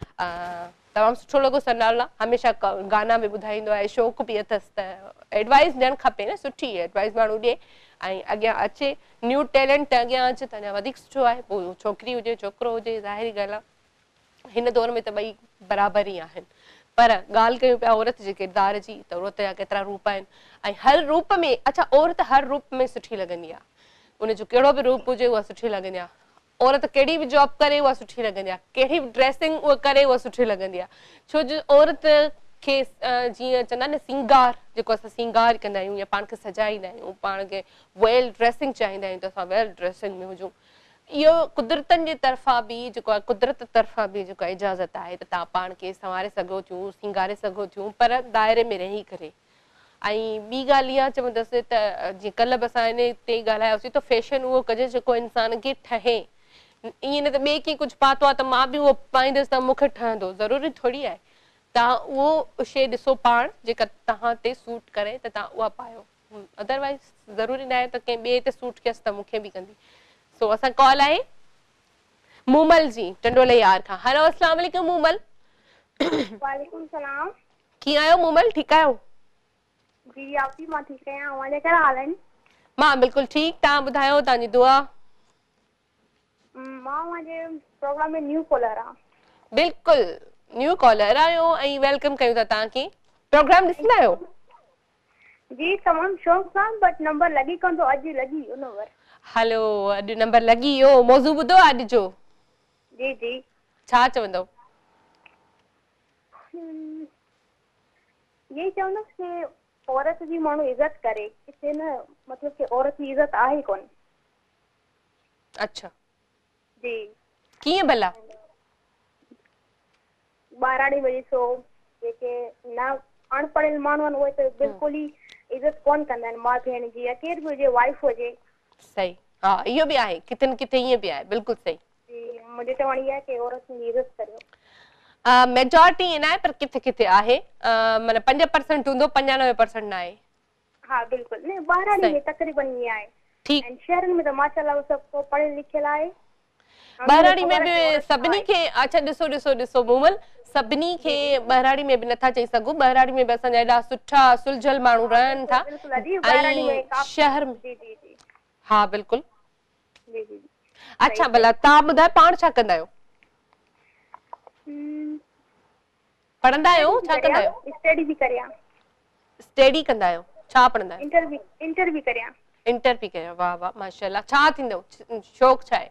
तमामु सुठो लॻो सनाउल्लाह, हमेशह गाना बि ॿुधाईंदो आहे, शौक़ु बि अथसि, त एडवाइस ॾियणु खपे न, सुठी एडवाइस माण्हू ॾिए ऐं अॻियां अचे, न्यू टैलेंट अॻियां अचे त अञा वधीक सुठो आहे। पोइ छोकिरी हुजे छोकिरो हुजे, ज़ाहिरी ॻाल्हि आहे हिन दौर में त ॿई बराबरि ई आहिनि। पर ॻाल्हि कयूं पिया औरत जे किरदार जी, त औरत जा केतिरा रूप आहिनि, ऐं हर रूप में, अच्छा औरत हर रूप में सुठी लॻंदी आहे, उनजो कहिड़ो बि रूप हुजे उहा सुठी लॻंदी आहे। औरत कहिड़ी बि जॉब करे उहा सुठी लॻंदी आहे, कहिड़ी बि ड्रेसिंग उहा करे उहा सुठी लॻंदी आहे, छो जो औरत खे जीअं चवंदा आहिनि सिंगार, जेको असां सिंगार कंदा आहियूं या पाण खे सजाईंदा आहियूं, पाण खे वेल ड्रेसिंग चाहींदा आहियूं त असां वेल ड्रेसिंग में हुजूं। इहो कुदरतनि जे तरफ़ां बि जेको आहे, कुदरत तरफ़ां बि जेको आहे इजाज़त आहे, त तव्हां पाण खे संवारे सघो थियूं, सिंगारे सघो थियूं, पर दायरे में रही करे। ऐं ॿी ॻाल्हि इहा चवंदसि त जीअं कल्ह बि असां इन ते ॻाल्हायोसीं, त फैशन उहो कजे जेको इंसान खे ठहे, ईअं न त ॿिए कंहिं कुझु पातो आहे त मां बि उहो पाईंदसि त मूंखे ठहंदो, ज़रूरी थोरी आहे। तव्हां उहो शइ ॾिसो पाण जेका तव्हां ते सूट करे त तव्हां उहा पायो, अदरवाइज़ ज़रूरी न आहे त कंहिं ॿिए ते सूट कयसि त मूंखे बि कंदी। सो असां कॉल आहे मूमल जी टंडोले यार खां। हेलो अस्सलाम वालेकुम मूमल। वालेकुम सलाम। कीअं आहियो मूमल? ठीकु आहियो? जी आप भी मां ठीकु आहियां, तव्हांजा कहिड़ा हाल आहिनि? मां बिल्कुलु ठीकु, तव्हां ॿुधायो, तव्हांजी दुआ। मां मुंहिंजे प्रोग्राम में न्यू कॉलर आहियां। बिल्कुलु न्यू कॉलर आहियो ऐं वेलकम कयूं था तव्हांखे। प्रोग्राम ॾिसंदा आहियो? जी तमामु शौक़ सां, बट नंबर लॻी कोन थो, अॼु लॻी वियो नंबर। हलो अॼु नंबर लॻी वियो। मौज़ू ॿुधो अॼु जो? जी जी। छा चवंदव? ये चवंदसि कि औरत जी माण्हू इज़त करे, हिते न मतलब कि औरत जी इज़त आहे कोन। अच्छा जी। कीअं भला? ॿाराड़ी वॼे सो जेके न अनपढ़ियल माण्हू आहिनि उहे त बिल्कुलु ई इज़त कोन कंदा आहिनि माउ भेण जी, या केर बि हुजे, वाइफ हुजे। सही, हाँ इहो भी आहे, किथे न किथे ईअं भी आहे, बिल्कुलु सही। जी, मुझे चवण इहा आहे कि औरतुनि जी इज़त करियो। मेजॉरिटी ईअं न आहे, पर किथे किथे आहे, माना 5% हूंदो, 95% न आहे। हाँ बिल्कुल, नहीं ॿाहिरां में तकरीबन ये आहे। ठीक, ऐं शहरनि में त माशाअल्लाह सभु पढ़ियल लिखियल आहे। ॿाहिराड़ी में बि सभिनी खे, अच्छा ॾिसो ॾिसो ॾिसो मूमल, सभिनी खे ॿाहिराड़ी में बि नथा चई सघूं, ॿाहिराड़ी में बि असांजा एॾा सुठा सुलझल माण्हू रहनि था, ऐं शहर में, हाँ बिल्कुल। अच्छा भला तव्हां ॿुधायो पाण छा कंदा आहियो? पढ़ंदा आहियो, छा कंदा आहियो? स्टडी भी करियां। स्टडी कंदा आहियो, छा पढ़ंदा आहियो? इंटर भी करियां। इंटर भी करियां, वाह वाह माशाअल्लाह। छा थींदो, शौक़ छा आहे?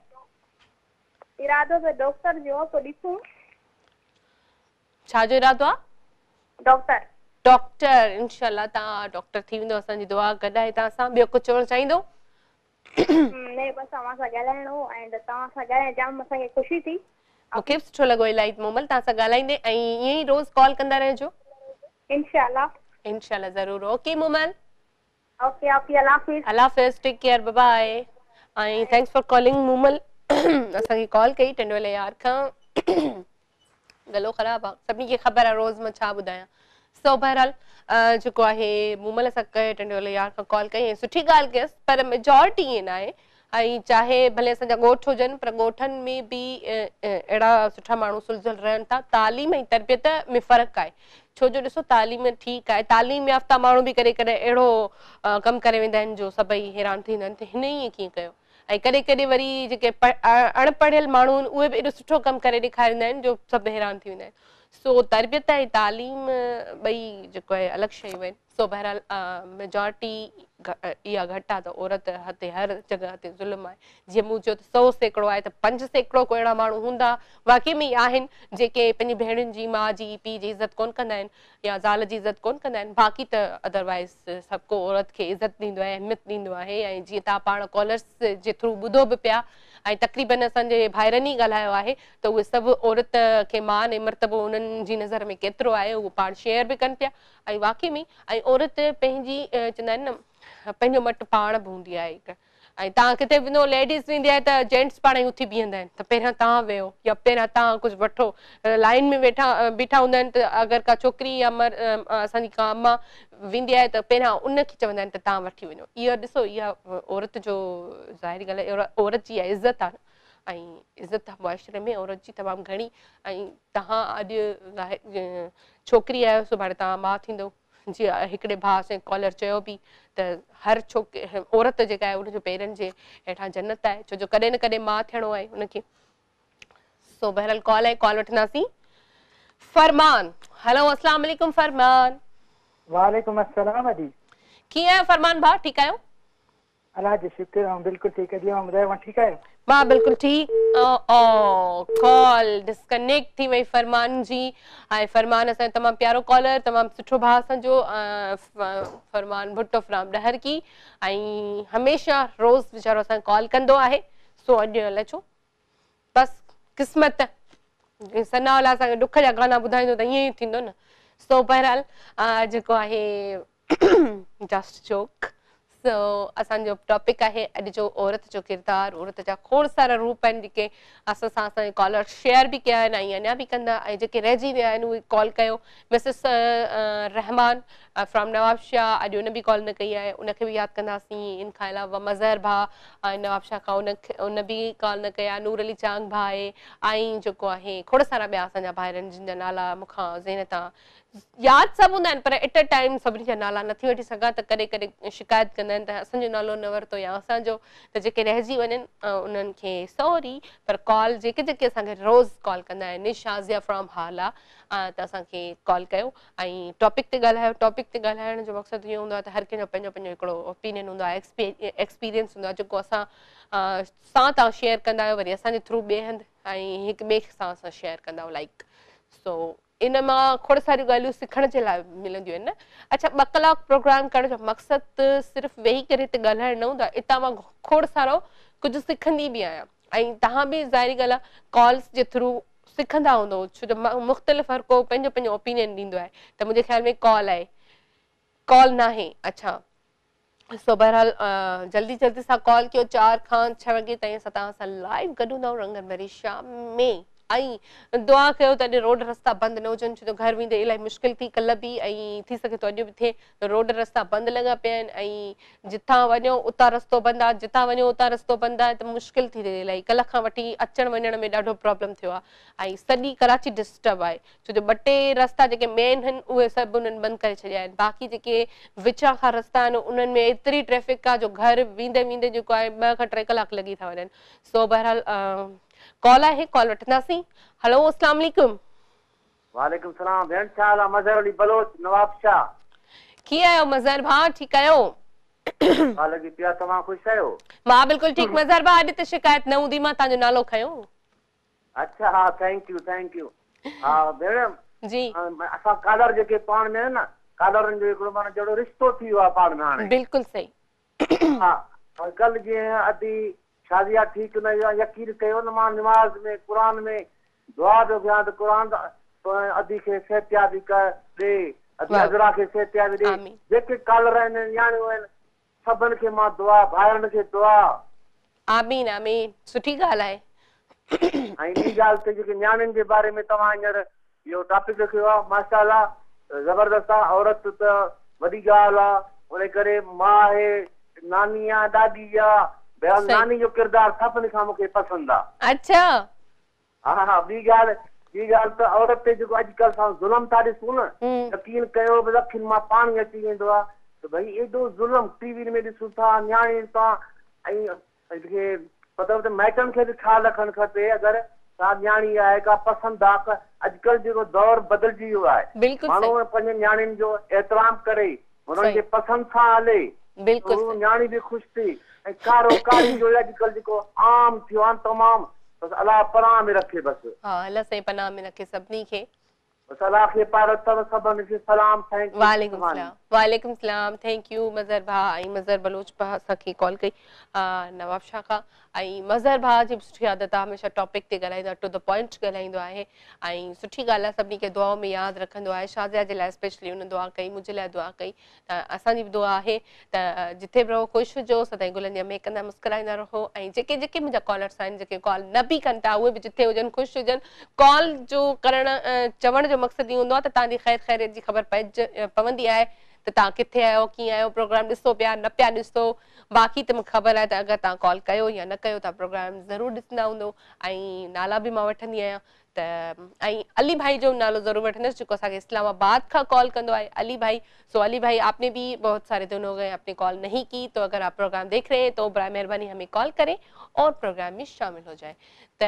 इरादो त डॉक्टर जो, तो ॾिसूं। छा जो इरादो आहे? डॉक्टर। डॉक्टर, इंशाअल्लाह तव्हां डॉक्टर थी वेंदो, असांजी दुआ गॾाए तव्हां सां। ॿियो कुझु चवणु चाहींदो? नहीं बस तव्हां सां ॻाल्हाइणो, ऐं तव्हां सां ॻाल्हाइण जाम असांखे ख़ुशी थी। मूंखे बि सुठो लॻो इलाही मोमल तव्हां सां ॻाल्हाईंदे, ऐं ईअं ई रोज़ कॉल कंदा रहिजो। इंशाअल्लाह इंशाअल्लाह ज़रूर। ओके मोमल, ओके ओके, अल्लाह हाफिज़। अल्लाह हाफिज़, टेक केयर, बाय बाय। ऐं थैंक्स फॉर कॉलिंग मोमल। असांखे कॉल कई टंडोले यार खां। गलो ख़राब आहे, सभिनी खे ख़बर आहे रोज़ मां छा ॿुधायां। सो बहरहाल जेको आहे मूमल सां कई टंडोले यार खां कॉल कई, ऐं सुठी ॻाल्हि कयसि, पर मेजॉरिटी ईअं न आहे। ऐं चाहे भले असांजा ॻोठ हुजनि, पर ॻोठनि में बि अहिड़ा सुठा माण्हू सुलझल रहनि था। तालीम ऐं तरबियत में फ़र्क़ु आहे, छो जो ॾिसो तालीम ठीकु आहे, तालीम याफ़्ता माण्हू बि कॾहिं कॾहिं अहिड़ो कमु करे वेंदा आहिनि जो सभई हैरान थींदा आहिनि त हिन ईअं कीअं कयो। ऐं कॾहिं कॾहिं वरी जेके अणपढ़ियल माण्हू आहिनि उहे बि एॾो सुठो कमु करे ॾेखारींदा आहिनि जो सभु हैरान थी वेंदा आहिनि। सो तरबियत ऐं तालीम ॿई जेको आहे अलॻि शयूं आहिनि। सो बहरहाल मेजॉरिटी इहा घटि आहे, त औरत हथे हर जॻह ते ज़ुल्म आहे। जीअं मूं चयो त 100% आहे, त 5% को अहिड़ा माण्हू हूंदा वाक़ई में आहिनि जेके पंहिंजी भेणुनि जी, माउ जी, पीउ जी इज़त कोन कंदा आहिनि, या ज़ाल जी इज़त कोन कंदा आहिनि। बाक़ी त अदरवाइज़ सभु को औरत खे इज़त ॾींदो आहे, अहमियत ॾींदो आहे। ऐं जीअं तव्हां पाण कॉलर्स जे थ्रू ॿुधो बि पिया, ऐं तक़रीबन असांजे भाइरनि ई ॻाल्हायो आहे, त उहे सभु औरत खे मान ऐं मर्तबो उन्हनि जी नज़र में केतिरो आहे उहो पाण शेयर बि कनि पिया। ऐं वाक़ई में ऐं औरत पंहिंजी चवंदा आहिनि न, पंहिंजो मटु पाण बि हूंदी आहे हिकु। ऐं तव्हां किथे बि वेंदो, लेडीज़ वेंदी आहे त जेंट्स पाण ई उथी बीहंदा आहिनि, त पहिरियां तव्हां वेहो या पहिरियां तव्हां कुझु वठो। लाइन में बीठा हूंदा आहिनि, त अगरि का छोकिरी या असांजी का अम्मा वेंदी आहे त पहिरियां उनखे चवंदा आहिनि त तव्हां वठी वञो। इहा ॾिसो, इहा औरत जो ज़ाहिरी ॻाल्हि आहे, औरत जी इहा इज़त आहे न, ऐं इज़त मुआशरे में औरत जी तमामु घणी। ऐं तव्हां अॼु छोकिरी आहियो, सुभाणे तव्हां माउ थींदव। जीअं हिकिड़े भाउ से कॉलर चयो बि त हर औरत जेका आहे उनजो पेरनि जे हेठां जन्नत आहे, छो जो कॾहिं न कॾहिं माउ थियणो आहे उनखे। सो बहरहाल कॉल आहे, कॉल वठंदासीं। फरमान, हेलो अस्सलाम वालेकुम फरमान। वालेकुम अस्सलाम जी। कीअं आहियो फरमान भाउ, ठीकु आहियो? अल्लाह जो शुक्र आहे, बिल्कुलु ठीकु आहे। जी ॿुधायो, ठीकु आहियो? मां बिल्कुलु ठीकु। कॉल डिस्कनेक्ट थी वई फरमान जी। ऐं फरमान असांजो तमामु प्यारो कॉलर, तमामु सुठो भाउ असांजो फरमान भुट्टो फ्रॉम डहर की। ऐं हमेशह रोज़ वीचारो असांखे कॉल कंदो आहे। सो अॼु अलाए छो बसि क़िस्मत, सना वाला असांखे ॾुख जा गाना ॿुधाईंदो त ईअं ई थींदो न। सो बहरहाल जेको आहे जस्ट जोक। सो असांजो टॉपिक आहे अॼु जो औरत जो किरदारु, औरत जा खोड़ सारा रूप आहिनि जेके असां सां असांजे कॉलर शेयर बि कया आहिनि, ऐं अञा बि कंदा। ऐं जेके रहिजी विया आहिनि उहे कॉल कयो। मिसिस रहमान फ्रॉम नवाबशाह, अॼु उन बि कॉल न कई आहे, उनखे बि यादि कंदासीं। इन खां अलावा मज़हर भाउ ऐं नवाबशाह खां उन बि कॉल न कया। नूर अली चांग भाउ आहे, ऐं जेको आहे खोड़ सारा ॿिया असांजा भाइरनि जिन जा नाला मूंखां ज़हन यादि सभु हूंदा आहिनि, पर एट अ टाइम सभिनी जा नाला नथी वठी सघां, त कॾहिं कॾहिं शिकायत कंदा आहिनि त असांजो नालो न वरितो या असांजो, त जेके रहिजी वञनि उन्हनि खे सॉरी। पर कॉल जेके जेके असांखे रोज़ कॉल कंदा आहिनि, शाज़िया फ्रॉम हाला, त असांखे कॉल कयो ऐं टॉपिक ते ॻाल्हायो। टॉपिक ते ॻाल्हाइण जो मक़सदु इहो हूंदो आहे त हर कंहिंजो पंहिंजो पंहिंजो हिकिड़ो ओपिनियन हूंदो आहे, एक्सपीरियंस हूंदो आहे, जेको असां सां तव्हां शेयर कंदा आहियो, वरी असांजे थ्रू ॿिए हंधि ऐं हिक ॿिए सां असां शेयर कंदा आहियूं लाइक। सो इन मां खोड़ सारियूं ॻाल्हियूं सिखण जे लाइ मिलंदियूं आहिनि न। अच्छा, 2 कलाक प्रोग्राम करण जो मक़सदु सिर्फ़ु वेही करे हिते ॻाल्हाइण न हूंदो आहे, इतां मां खोड़ सारो कुझु सिखंदी बि आहियां। ऐं तव्हां बि ज़ाहिरी ॻाल्हि आहे कॉल्स जे थ्रू सिखंदा हूंदो, छो जो मुख़्तलिफ़ हर को पंहिंजो पंहिंजो ओपिनियन ॾींदो आहे। त मुंहिंजे ख़्याल में कॉल आहे। कॉल ना है। अच्छा, सो बहरहाल जल्दी जल्दी सा कॉल कियो 4 खां 6 वगे ताईं असां तव्हां सां लाइव गॾु हूंदा रंगन भरी शाम में। ऐं दुआ कयो तॾहिं रोड रस्ता बंदि न हुजनि, छो त घर वेंदे इलाही मुश्किल थी कल्ह बि, ऐं थी सघे थो अॼु बि थिए। रोड रस्ता बंदि लॻा पिया आहिनि ऐं जिथां वञो उतां रस्तो बंदि आहे, जिथां वञो उतां रस्तो बंदि आहे, त मुश्किल थी थिए इलाही। कल्ह खां वठी अचण वञण में ॾाढो प्रॉब्लम थियो आहे ऐं सॼी कराची डिस्टर्ब आहे, छो जो 2 टे रस्ता जेके मेन आहिनि उहे सभु उन्हनि बंदि करे छॾिया आहिनि। बाक़ी जेके विचां खां रस्ता आहिनि उन्हनि में एतिरी ट्रैफिक आहे जो घर वेंदे वेंदे जेको आहे 2 खां 3 कलाक लॻी था वञनि। सो बहरहाल कॉल आहे, कॉल वठंदासीं। हेलो, अस्सलाम वालेकुम। वालेकुम सलाम भेण, छा हाल आहे? मज़हर अली बलोच नवाब शाह। कीअं आहियो मज़हर भाउ? ठीकु आहियो? हाल लॻी पिया, तव्हां ख़ुशि आहियो? मां बिल्कुलु ठीकु मज़हर भाउ, अॼु त शिकायत न हूंदी, मां तव्हांजो नालो खयो। अच्छा, हा, थैंक यू। हा भेण जी, असां कालर जेके पाण में न, कालरनि जो हिकिड़ो माना जहिड़ो रिश्तो थी वियो आहे पाण में हाणे। बिल्कुलु सही। हा, कल जीअं अधी शादिया ठीक न यकीन कयो न, मां नमाज में कुरान में दुआ जो कयां त कुरान अधी खे सेहतियाबी ॾे, अधी अज़रा खे सेहतियाबी ॾे। जेके कालर आहिनि न्याणियूं आहिनि सभिनि खे मां दुआ, भाइरनि खे दुआ। आमीन आमीन, सुठी ॻाल्हि आहे। ऐं ॿी ॻाल्हि त जेके न्याणियुनि जे बारे में तव्हां हींअर इहो टॉपिक रखियो आहे, माशाअल्लाह ज़बरदस्त आहे। औरत त वॾी ॻाल्हि आहे, उन करे मां आहे, नानी आहे, ॾाॾी आहे, नानी जो किरदार सभिनी खां मूंखे पसंदि आहे। अच्छा, हा, ॿी ॻाल्हि त औरत ते जेको अॼुकल्ह असां ज़ुल्म था ॾिसूं न, यकीन कयो अखियुनि मां पाणी अची वेंदो आहे त भई एॾो ज़ुल्म टीवी में ॾिसूं था, न्याणियुनि सां। ऐं मतिलबु माइटनि खे बि ख़्यालु रखणु खपे, अगरि का न्याणी आहे, का पसंदि आहे। अॼुकल्ह जेको दौर बदिलजी वियो आहे, माण्हू पंहिंजे न्याणियुनि जो एतिराम करे, हुननि जे पसंदि सां हले, न्याणी बि ख़ुशि थी। ऐं कारोकारी जो अॼुकल्ह जेको आम थियो आहे तमामु, बसि अलाह पनाह में रखे। बसि अलाह साईं पनाह में रखे सभिनी खे। वालेकुम सलाम, थैंक यू मज़हर भाउ। ऐं मज़हर बलोच भाउ असांखे कॉल कई नवाब शाह खां। ऐं मज़हर भाउ जी सुठी आदत आहे, हमेशह टॉपिक ते ॻाल्हाईंदो आहे, टू द पॉइंट ॻाल्हाईंदो आहे ऐं सुठी ॻाल्हि आहे, सभिनी खे दुआ में यादि रखंदो आहे। शाज़िया जे लाइ स्पेशली हुन दुआ कई, मुंहिंजे लाइ दुआ कई, त असांजी बि दुआ आहे त जिथे बि रहो ख़ुशि हुजो, सदाईं गुलनि जा महकंदा मुस्कुराईंदा रहो। ऐं जेके जेके मुंहिंजा कॉलर्स आहिनि, जेके कॉल न बि कनि था, उहे बि जिथे हुजनि ख़ुशि हुजनि। कॉल जो करणु चवण जो मक़सदु इहो हूंदो आहे त तव्हांजी ख़ैर ख़ैरियत जी ख़बर पवंदी आहे त तव्हां किथे आहियो, कीअं आहियो, प्रोग्राम ॾिसो पिया न पिया ॾिसो। बाक़ी त मूंखे ख़बर आहे त अगरि तव्हां कॉल कयो या न कयो, तव्हां प्रोग्राम ज़रूरु ॾिसंदा हूंदो। ऐं नाला बि मां वठंदी आहियां त, ऐं अली भाई जो नालो ज़रूरु वठंदसि जेको असांखे इस्लामाबाद खां कॉल कंदो आहे, अली भाई। सो अली भाई, आपने भी बहुत सारे दिन हो गए आपने कॉल नहीं की, तो अगर आप प्रोग्राम देख रहे हैं तो बराए मेहरबानी हमें कॉल करें और प्रोग्राम में शामिल हो जाए। त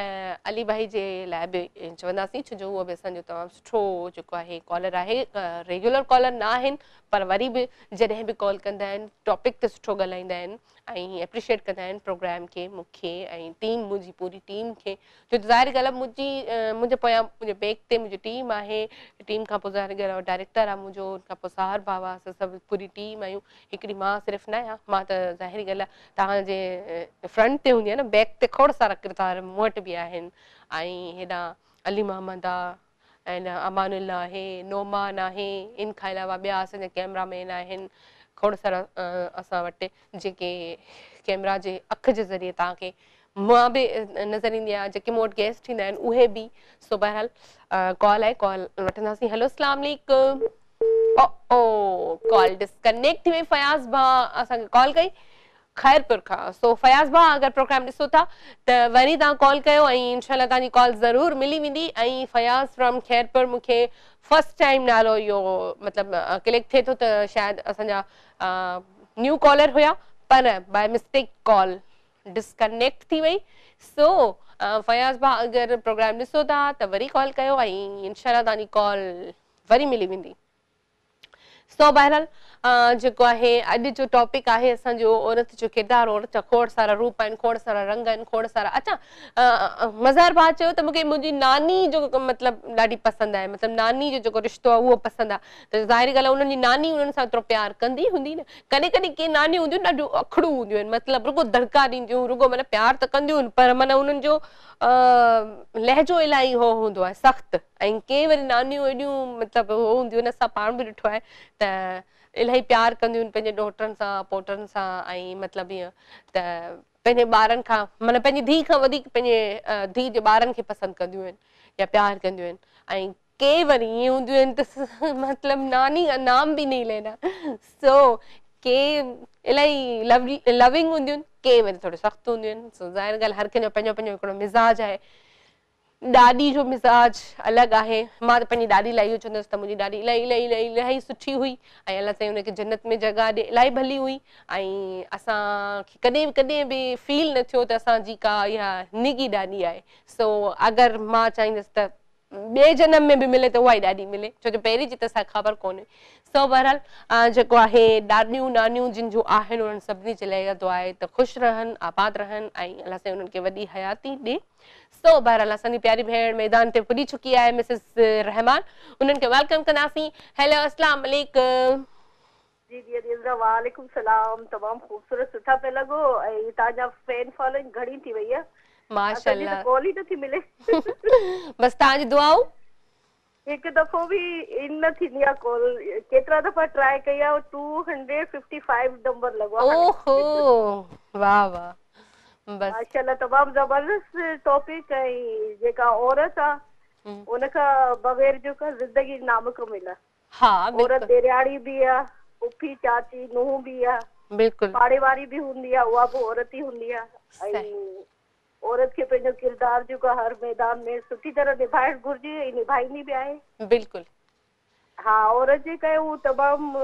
अली भाई जे लाइ बि चवंदासीं, छो जो उहो बि असांजो तमामु सुठो जेको आहे कॉलर आहे। रेगुलर कॉलर न आहिनि, पर वरी बि जॾहिं बि कॉल कंदा आहिनि टॉपिक ते सुठो ॻाल्हाईंदा आहिनि ऐं एप्रिशिएट कंदा आहिनि प्रोग्राम खे, मूंखे ऐं टीम, मुंहिंजी पूरी टीम खे। छो त ज़ाहिर ॻाल्हि आहे, मुंहिंजे पोयां मुंहिंजे बैक ते मुंहिंजी टीम आहे। टीम खां पोइ ज़ाहिर ॻाल्हि आहे डायरेक्टर आहे मुंहिंजो, उन खां पोइ साहर भाउ आहे, असां सभु पूरी टीम आहियूं। हिकिड़ी मां सिर्फ़ु न आहियां, मां त ज़ाहिरी ॻाल्हि आहे तव्हांजे फ्रंट ते हूंदी आहे न, बैक ते खोड़ सारा किरदार मूं वटि बि आहिनि। ऐं हेॾां अली मोहम्मद आहे, ऐं अमानुल्ला आहे, नोमान आहे, इन खां अलावा ॿिया असांजा कैमरामैन आहिनि खोड़ सारा असां वटि, जेके कैमरा जे अख जे ज़रिए तव्हांखे मां बि नज़र ईंदी आहियां, जेके मूं वटि गेस्ट ईंदा आहिनि उहे बि। सो बहरहाल कॉल आहे, कॉल वठंदासीं। हेलो, अस्सलाम वालेकुम। कॉल डिस्कनेक्ट थी वई। फयाज़ भाउ असांखे कॉल कई ख़ैरपुर खां। सो फयाज़ भाउ, अगरि प्रोग्राम ॾिसो था त वरी तव्हां कॉल कयो ऐं इंशाल्लाह तव्हांजी कॉल ज़रूरु मिली वेंदी। ऐं फयाज़ फ्रॉम ख़ैरपुर, मूंखे फर्स्ट टाइम नालो इहो मतिलबु क्लिक थिए थो त शायदि असांजा न्यू कॉलर हुया, पर बाय मिस्टेक कॉल डिस्कनेक्ट थी वई। सो फयाज़ भाउ, अगरि प्रोग्राम ॾिसो था त वरी कॉल कयो ऐं इंशाल्लाह तव्हांजी कॉल वरी मिली वेंदी। सो बहरहाल जेको आहे अॼु जो टॉपिक आहे असांजो औरत जो किरदारु। औरत जा खोड़ सारा रूप आहिनि, खोड़ सारा रंग आहिनि, खोड़ सारा। अच्छा, मज़हर भाउ चयो त मूंखे मुंहिंजी नानी जो मतिलबु ॾाढी पसंदि आहे, मतिलबु नानी जो जेको रिश्तो आहे उहो पसंदि आहे। त ज़ाहिरी ॻाल्हि आहे उन्हनि जी नानी उन्हनि सां एतिरो प्यारु कंदी हूंदी न। कॾहिं कॾहिं के नानियूं हूंदियूं आहिनि ॾाढियूं अखड़ू हूंदियूं आहिनि, मतिलबु रुगो दड़का ॾींदियूं, रुगो माना प्यारु त कंदियूं आहिनि, पर माना उन्हनि जो लहजो इलाही हो हूंदो आहे, सख़्तु। ऐं के वरी नानियूं एॾियूं मतिलबु हो हूंदियूं आहिनि, असां पाण बि ॾिठो आहे त इलाही प्यार कंदियूं आहिनि पंहिंजे ॾोहिटनि सां पोटनि सां ऐं मतिलबु ईअं त पंहिंजे ॿारनि खां माना पंहिंजी धीउ खां वधीक पंहिंजे धीउ जे ॿारनि खे पसंदि कंदियूं आहिनि या प्यार कंदियूं आहिनि। ऐं के वरी ईअं हूंदियूं आहिनि त मतिलबु नानी का नाम बि नहीं लेना। सो के इलाही लविंग हूंदियूं आहिनि, के वरी थोड़ी सख़्तु हूंदियूं आहिनि। सो ज़ाहिर ॻाल्हि हर कंहिंजो पंहिंजो पंहिंजो हिकिड़ो मिज़ाज आहे। ॾाॾी जो मिज़ाज अलॻि आहे। मां त पंहिंजी ॾाॾी लाइ इहो चवंदसि त मुंहिंजी ॾाॾी इलाही इलाही इलाही इलाही सुठी हुई ऐं अलाह साईं हुनखे जन्नत में जॻह ॾे, इलाही भली हुई ऐं असांखे कॾहिं बि फील न थियो त असांजी का इहा निगी ॾाॾी आहे। सो अगरि मां चाहींदसि त ॿिए जनम में बि मिले त उहा ई ॾाॾी मिले, छो जो पहिरीं जी त असांखे ख़बर कोन्हे। सो बहरहाल जेको आहे ॾाॾियूं नानियूं जिन जूं आहिनि उन्हनि सभिनी जे लाइ दुआ आहे त ख़ुशि रहनि, आबाद रहनि ऐं अलाह साईं उन्हनि खे वॾी हयाती ॾे। सो बहरहाल असांजी प्यारी भेण मैदान ते पुॼी चुकी आहे मिसिस रहमान, उन्हनि खे वेलकम कंदासीं। हेलो अस्सलाम वालेकुम। जी जी अदीज़ा वालेकुम सलाम। तमाम खूबसूरत सुठा पे लॻो ऐं तव्हांजा फैन फॉलोइंग घणी थी वई आहे माशाअल्लाह, कॉल ई नथी मिले। बस तव्हांजी दुआऊं। हिकु दफ़ो बि इन न थींदी आहे कॉल, केतिरा दफ़ा ट्राई कई आहे, 255 नंबर लॻो आहे। ओहो वाह वाह, बस माशाअल्लाह तमामु ज़बरदस्त टॉपिक। ऐं जेका औरत आहे उनखां बग़ैर जो का ज़िंदगी नामुकमिल आहे। हा औरत ॾेराड़ी बि आहे, पुफी चाची नूंहं बि आहे, बिल्कुलु पाड़े वारी बि हूंदी आहे, उहा बि औरत ई हूंदी आहे। ऐं औरत खे पंहिंजो किरदार जेको हर मैदान में सुठी तरह निभाइणु घुरिजे ऐं निभाईंदी बि आहे। बिल्कुलु हा, औरत जेका आहे उहा तमामु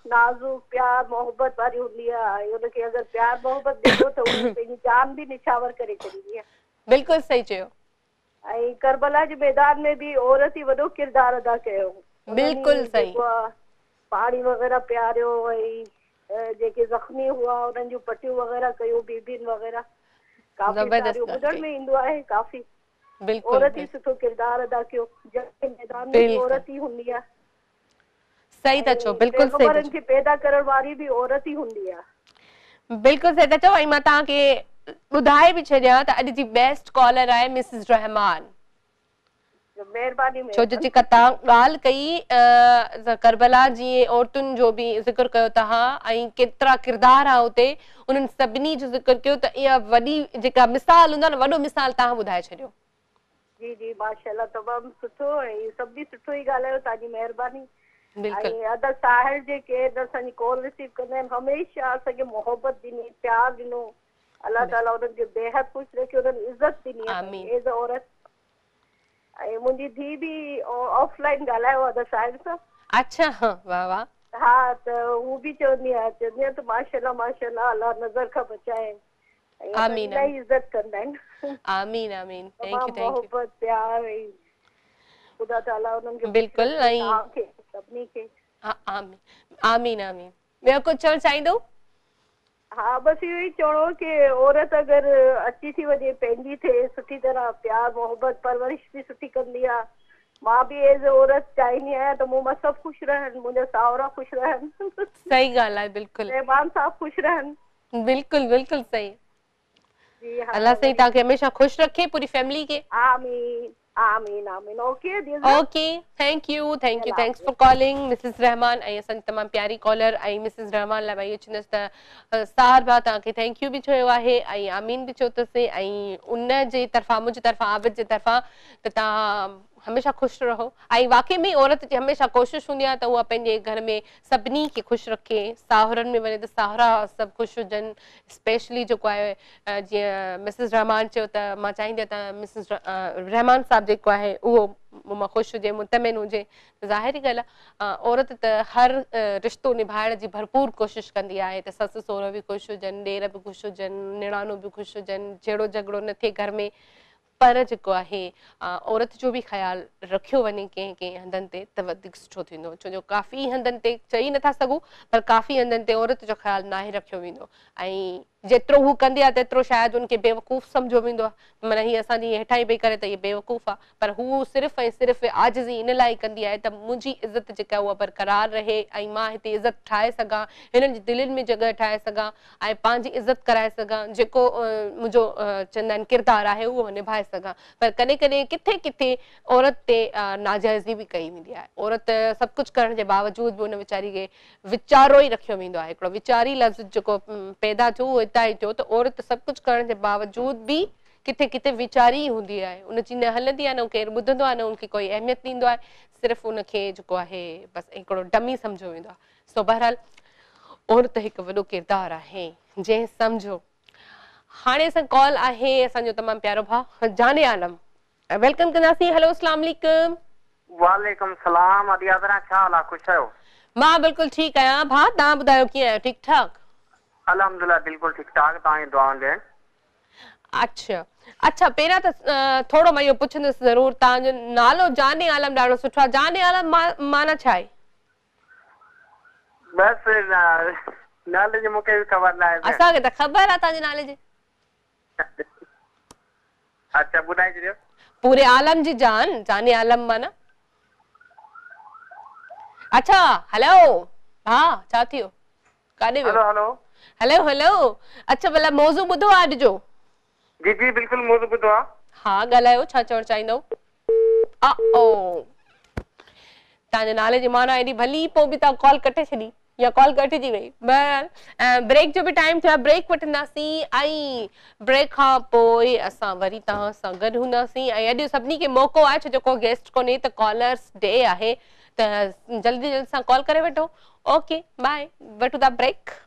नाज़ुक प्यार मोहबत वारी हूंदी आहे। ऐं उनखे अगरि प्यार मोहबत ॾिबो त उहा पंहिंजी जान बि निछावर करे छॾींदी आहे। बिल्कुलु सही चयो। ऐं करबला जे मैदान में बि औरत ई वॾो किरदार अदा कयो। बिल्कुलु सही। पाणी वग़ैरह पियारियो ऐं जेके ज़ख़्मी हुआ उन्हनि जूं पटियूं वग़ैरह कयूं, बीबियुनि वग़ैरह काफ़ी सारियूं ॿुधण में ईंदो आहे। काफ़ी औरत ई सुठो किरदार अदा कयो। जंग मैदान में औरत ई हूंदी आहे। सही था चओ, बिल्कुलु सही। पैगंबरनि खे पैदा करण वारी बि औरत ई हूंदी आहे। बिल्कुलु सही था चओ। ऐं मां तव्हांखे ॿुधाए बि छॾियां त अॼु जी बेस्ट कॉलर आहे मिसिस रहमान। महिरबानी। छो जो जेका तव्हां ॻाल्हि कई करबला जी औरतुनि जो बि ज़िक्र कयो तव्हां ऐं केतिरा किरदार आहे उते, उन्हनि सभिनी जो ज़िक्र कयो त इहा वॾी जेका मिसाल हूंदा न, वॾो मिसाल तव्हां ॿुधाए छॾियो। जी जी माशाअल्लाह तमामु सुठो ऐं सभु सुठो ई ॻाल्हायो, तव्हांजी महिरबानी। ऐं अदर साहिल जेके असांजी कॉल रिसीव कंदा आहिनि हमेशह असांखे मोहबत ॾिनी, प्यार ॾिनो। अलाह ताला उन्हनि खे बेहद ख़ुशि रखे, उन्हनि इज़त ॾिनी एज़ अ औरत। ऐं मुंहिंजी धीउ बि ऑफलाइन ॻाल्हायो आहे अदर साहिल सां। अच्छा, वाह वाह। हा, त हू बि चवंदी आहे त माशाअल्लाह माशाअल्लाह अलाह नज़र खां बचाए। आमीन। इलाही इज़त कंदा आहिनि। आमीन आमीन। Thank U thank U. मोहब्बत प्यार ऐं ख़ुदा ताला उन्हनि खे बिल्कुलु ऐं सभिनी खे। आमीन आमीन आमीन। ॿियो कुझु चवणु चाहींदो? हा, बसि इहो ई चवणो कि औरत अगरि अची थी वञे, पंहिंजी थिए, सुठी तरह प्यार मोहबत परवरिश बि सुठी कंदी आहे। मां बि एज़ औरत चाहींदी आहियां त मूं मां सभु ख़ुशि रहनि, मुंहिंजा सावरा ख़ुशि रहनि। सही ॻाल्हि आहे, बिल्कुलु। महिमान साहब ख़ुशि रहनि। बिल्कुलु बिल्कुलु सही। अल्लाह साईं तव्हांखे हमेशह ख़ुशि रखे, पूरी फैमिली खे। आमीन आमीन आमीन। Okay thank you thanks for calling Mrs Rahman. ऐं असांजी तमामु प्यारी कॉलर ऐं मिसिस रहमान लाइ भाई चवंदसि त सार भाउ तव्हांखे थैंक यू बि चयो आहे ऐं आमीन बि चयो अथसि। ऐं उन जे तरफ़ां मुंहिंजी तरफ़ां आबिद जे तरफ़ां त तव्हां हमेशह ख़ुशि रहो। ऐं वाक़ई में औरत जी हमेशह कोशिशि हूंदी आहे त उहा पंहिंजे घर में सभिनी खे ख़ुशि रखे। साहुरनि में वञे त साहुरा सभु ख़ुशि हुजनि। स्पेशली जेको आहे जीअं मिसिस रहमान चयो त मां चाहींदी आहियां त मिसिस रहमान साहब जेको आहे उहो मूं मां ख़ुशि हुजे, मुतमिन हुजे। ज़ाहिरी ॻाल्हि आहे औरत त हर रिश्तो निभाइण जी भरपूर कोशिशि कंदी आहे त ससु सहुरो बि ख़ुशि हुजनि, ॾेर बि ख़ुशि हुजनि, निणानूं बि ख़ुशि हुजनि, झेड़ो झगड़ो न थिए घर में। पर जेको आहे औरत जो बि ख़्यालु रखियो वञे कंहिं कंहिं हंधनि ते त वधीक सुठो थींदो। छो जो काफ़ी हंधनि ते चई नथा सघूं पर काफ़ी हंधनि ते औरत जो ख़्यालु नाहे रखियो वेंदो। ऐं जेतिरो हू कंदी आहे तेतिरो शायदि उनखे बेवकूफ़ सम्झो वेंदो आहे माना हीअ असांजी हेठां ई वेही करे त हीअ बेवकूफ़ आहे पर हू सिर्फ़ु ऐं सिर्फ़ु आजिज़ी इन लाइ कंदी आहे त मुंहिंजी इज़त जेका उहा बरक़रार रहे ऐं मां हिते इज़त ठाहे सघां हिननि जी दिलनि में जॻह ठाहे सघां ऐं पंहिंजी इज़त कराए सघां जेको मुंहिंजो चवंदा आहिनि किरदारु आहे उहो निभाए सघां पर कॾहिं कॾहिं किथे किथे औरत ते नाजाइज़ी बि कई वेंदी आहे औरत सभु कुझु करण जे बावजूद बि उन वीचारी खे वीचारो ई रखियो वेंदो आहे हिकिड़ो वीचारी लफ़्ज़ जेको पैदा थियो उहो हितां ई थियो त औरत सभु कुझु करण जे बावजूद बि किथे किथे वीचारी ई हूंदी आहे उनजी न हलंदी आहे न केरु ॿुधंदो आहे न उनखे कोई अहमियत ॾींदो आहे सिर्फ़ु उनखे जेको आहे बसि हिकिड़ो डमी सम्झो वेंदो आहे सो बहरहाल औरत हिकु वॾो किरदारु आहे जंहिं सम्झो हाणे असां कॉल आहे असांजो तमामु प्यारो भाउ जाने आलम वेलकम कंदासीं हेलो अस्सलाम वालेकुम वालेकुम सलाम अदियादरा छा हाल आहे ख़ुशि आहियो मां बिल्कुलु ठीकु आहियां भाउ तव्हां ॿुधायो कीअं आहियो ठीकु ठाक अल्हम्दुलिल्लाह बिल्कुलु ठीकु ठाक तव्हांजी दुआउनि ॾे अच्छा अच्छा पहिरियां त थोरो मां इहो पुछंदसि ज़रूरु तव्हांजो नालो जाने आलम ॾाढो सुठो आहे जाने आलम माना छा आहे बसि नाले जी मूंखे बि ख़बर न आहे असांखे त ख़बर आहे तव्हांजे नाले जी अच्छा ॿुधाए छॾियो पूरे आलम जी जान जाने आलम माना अच्छा हेलो हा छा थियो काॾे वियो हेलो हेलो हेलो अच्छा भला मौज़ू ॿुधो आहे अॼु जो जी जी बिल्कुलु मौज़ू ॿुधो आहे हा ॻाल्हायो छा चवणु चाहींदव तव्हांजे नाले जी माना एॾी भली पोइ बि तव्हां कॉल कटे छॾी या कॉल कटिजी वई बहरहाल ब्रेक जो बि टाइम थियो आहे ब्रेक वठंदासीं ऐं ब्रेक खां पोइ असां वरी तव्हां सां गॾु हूंदासीं ऐं अॼु सभिनी खे मौक़ो आहे छो जो को गेस्ट कोन्हे त कॉलर्स डे आहे त जल्दी जल्दी सां कॉल करे वठो ओके बाय वठूं था ब्रेक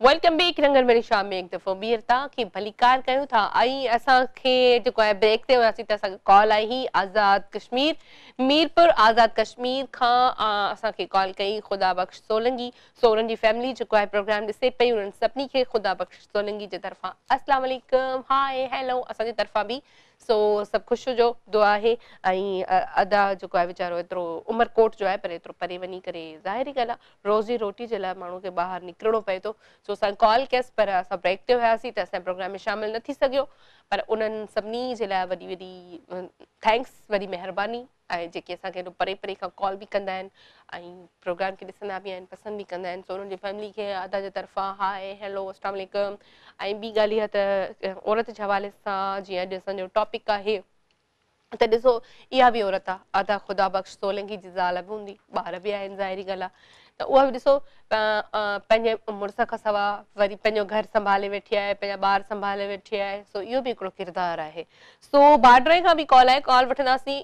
वेलकम बैक रंगन वारी शाम में एक दफ़ो ॿीहर तव्हांखे भलीकार कयूं था ऐं असांखे जेको आहे ब्रेक ते हुआसीं त असांखे कॉल आई हुई आज़ाद कश्मीर मीरपुर आज़ाद कश्मीर खां असांखे कॉल कई ख़ुदा बख़्श सोलंगी सोरन जी फैमिली जेको आहे प्रोग्राम ॾिसे पई उन्हनि सभिनी खे ख़ुदा बख़्श सोलंगी जे तरफ़ां अस्सलाम वालेकुम हाय हैलो असांजे तरफ़ां बि सो सभु ख़ुशि जो दुआ आहे ऐं अदा जेको आहे वीचारो एतिरो उमरकोट जो आहे पर एतिरो परे वञी करे ज़ाहिरी ॻाल्हि आहे रोज़ी रोटी जे लाइ माण्हू खे ॿाहिरि निकिरणो पए थो सो असां कॉल कयसि पर असां ब्रेक ते हुयासीं त असांजे प्रोग्राम में शामिलु न थी सघियो पर उन्हनि सभिनी जे लाइ वॾी वॾी थैंक्स वॾी महिरबानी ऐं जेके असांखे एॾो परे परे खां कॉल बि कंदा आहिनि ऐं प्रोग्राम खे ॾिसंदा बि आहिनि पसंदि बि कंदा आहिनि सो उन्हनि जी फैमिली खे अदा जे तरफ़ां हाय हैलो अस्सलाम वालेकुम ऐं ॿी ॻाल्हि इहा त औरत जे हवाले सां जीअं अॼु असांजो टॉपिक आहे त ॾिसो इहा बि औरत आहे अदा ख़ुदा बख़्श सोलंगी जी ज़ाल बि हूंदी ॿार बि आहिनि ज़ाहिरी ॻाल्हि आहे त उहा बि ॾिसो पंहिंजे मुड़ुस खां सवाइ वरी पंहिंजो घरु संभाले वेठी आहे पंहिंजा ॿार संभाले वेठी आहे सो इहो बि हिकिड़ो किरदारु आहे सो बाडरे खां बि कॉल आहे कॉल वठंदासीं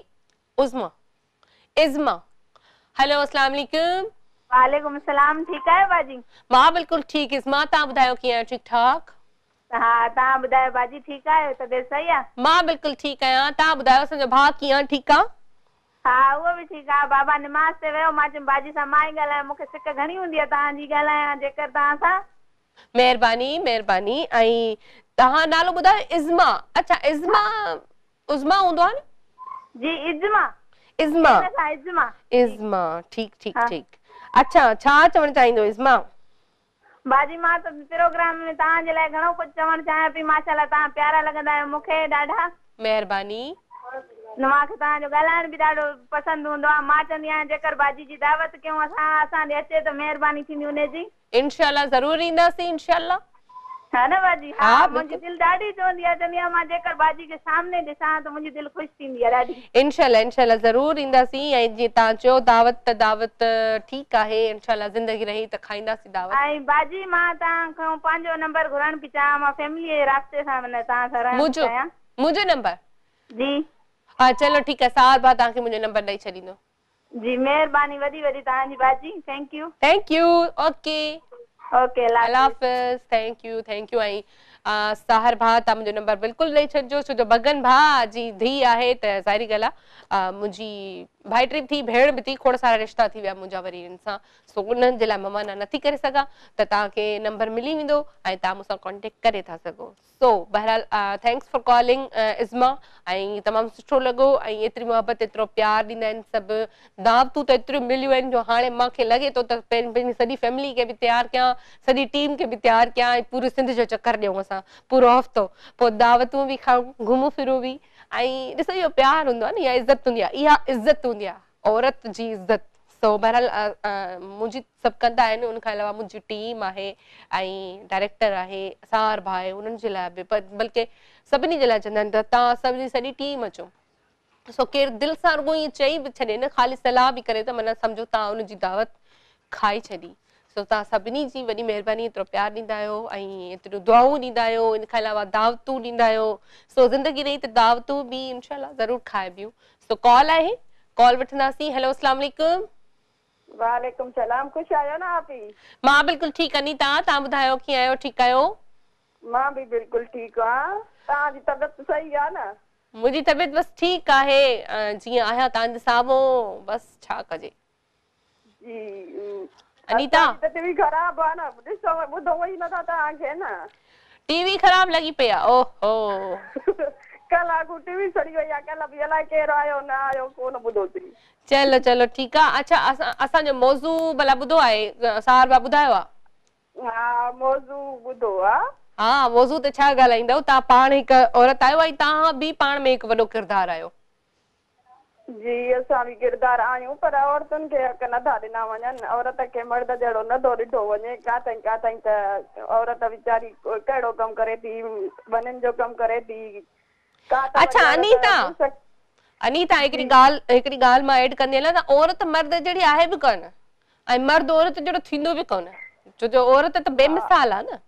इज़्मा हेलो अस्सलाम वालेकुम वालेकुम सलाम ठीकु आहियो बाजी मां बिल्कुलु ठीकु इज़्मा तव्हां ॿुधायो कीअं आहियो ठीकु ठाक हा तव्हां ॿुधायो बाजी ठीकु आहियो तबियत सही आहे मां बिल्कुलु ठीकु आहियां तव्हां ॿुधायो असांजो भाउ कीअं आहे ठीकु आहे हा उहो बि ठीकु आहे बाबा निमाज़ ते वियो मां चयुमि बाजी सां मां ई ॻाल्हायां मूंखे सिक घणी हूंदी आहे तव्हांजी ॻाल्हायां जेकर तव्हां सां महिरबानी महिरबानी ऐं तव्हां नालो ॿुधायो इज़्मा अच्छा उज़्मा हूंदो आहे न जी इज़्मा इज़्मा ठीकु ठीकु ठीकु अच्छा छा चवणु चाहींदो इज़्मा बाजी मां त प्रोग्राम में तव्हांजे लाइ घणो कुझु चवणु चाहियां पई माशाल्लाह तव्हां प्यारा लॻंदा आहियो मूंखे ॾाढा महिरबानी मूंखे तव्हांजो ॻाल्हाइण बि ॾाढो पसंदि हूंदो आहे मां चवंदी आहियां जेकर बाजी जी दावत कयूं असां ॾे अचे त महिरबानी थींदी उनजी इंशाल्लाह ज़रूरु ईंदासीं इंशाल्लाह है ना बाजी हा मुंहिंजी दिलि ॾाढी चवंदी आहे मां जेकर बाजी खे सामने ॾिसां त मुंहिंजी दिलि ख़ुशि थींदी आहे ॾाढी इंशाल्लाह इंशाल्लाह ज़रूरु ईंदासीं ऐं जीअं तव्हां चयो दावत ठीकु आहे इंशाल्लाह ज़िंदगी रही त खाईंदासीं दावत ऐं बाजी मां तव्हां खां पंहिंजो नंबर घुरणु पई चाहियां मां फैमिली जे रास्ते सां तव्हां सां रहणु चाहियां मुंहिंजो नंबर जी हा चलो ठीकु आहे साल बाद तव्हांखे मुंहिंजो नंबर ॾेई छॾींदो जी महिरबानी वॾी वॾी तव्हांजी बाजी थैंक यू ओके ओके अल्लाह हाफ़िज़ थैंक यू ऐं साहिर भाउ तव्हां मुंहिंजो नंबर बिल्कुलु ॾेई छॾिजो छो जो बगन भाउ जी धीउ आहे त ज़ाहिरी ॻाल्हि आहे मुंहिंजी भाइटी थी भेण भी थी खोड़ सारा रिश्ता थी विया मुंहिंजा वरी इनसां सो उन्हनि जे लाइ मां मना नथी करे सघां त तव्हांखे नंबर मिली वेंदो ऐं तव्हां मूंसां कॉन्टेक्ट करे था सघो सो बहरहाल थैंक्स फॉर कॉलिंग इज़मा ऐं तमामु सुठो लॻो ऐं एतिरी मोहबत एतिरो प्यार ॾींदा आहिनि सभु दावतूं त एतिरियूं मिलियूं आहिनि जो हाणे मूंखे लॻे थो त पंहिंजी सॼी फैमिली खे बि तयारु कयां सॼी टीम खे बि तयारु कयां ऐं पूरे सिंध जो चकर ॾियूं असां पूरो हफ़्तो पोइ दावतूं बि खाऊं घुमूं फिरूं बि ऐं ॾिसो इहो प्यार हूंदो आहे न इहा इज़त हूंदी आहे इहा इज़त हूंदी आहे औरत जी इज़त सो बहरहाल मुंहिंजी सभु कंदा आहिनि उन खां अलावा मुंहिंजी टीम आहे ऐं डायरेक्टर आहे सार भाई उन्हनि जे लाइ बि बल्कि सभिनी जे लाइ चवंदा आहिनि त तव्हां सभिनी सॼी टीम अचो सो केरु दिलि सां रुॻो ईअं चई बि छॾे न ख़ाली सलाह बि करे त माना सम्झो तव्हां उनजी दावत खाई छॾी सो तव्हां सभिनी जी वॾी महिरबानी एतिरो प्यारु ॾींदा आहियो ऐं एतिरो दुआऊं ॾींदा आहियो इन खां अलावा दावतूं ॾींदा आहियो सो ज़िंदगी रही त दावतूं बि इंशाल्लाह ज़रूरु खाइबियूं सो कॉल आहे कॉल वठंदासीं हेलो अस्सलाम वालेकुम वालेकुम सलाम खुश आहियो न आप ही मां बिल्कुलु ठीकु अनीता तव्हां ॿुधायो कीअं आहियो ठीकु आहियो मां बि बिल्कुलु ठीकु आहियां तव्हांजी तबियत सही आहे न मुंहिंजी तबियत बसि ठीकु आहे जीअं आहियां तव्हांजे साम्हूं बसि छा कजे जी अनीता टीवी ख़राब आहे न ॾिसो ॿुधो ई नथा तव्हांखे न टीवी ख़राब लॻी पई आहे ओहो कल आगू टीवी सड़ी वई आहे कल बि अलाए केरु आयो न आयो कोन ॿुधोसीं चलो चलो ठीकु आहे अच्छा असांजो मौज़ू भला ॿुधो आहे सार बा ॿुधायो आहे हा मौज़ू ॿुधो आहे हा मौज़ू ते छा ॻाल्हाईंदव तव्हां पाण हिकु औरत आहियो ऐं तव्हां बि पाण में हिकु वॾो किरदारु आहियो जी असां बि किरदार आहियूं पर औरतुनि खे हक़ नथा ॾिना वञनि औरत खे मर्द जहिड़ो नथो ॾिठो वञे काथां काथां त औरत वीचारी कहिड़ो कमु करे थी वननि जो कमु करे थी अच्छा अनीता हिकिड़ी ॻाल्हि मां ऐड कंदी आहियां त औरत मर्द जहिड़ी आहे बि कोन ऐं मर्द औरत जहिड़ो थींदो बि कोन छो जो औरत त बेमिसाल आहे न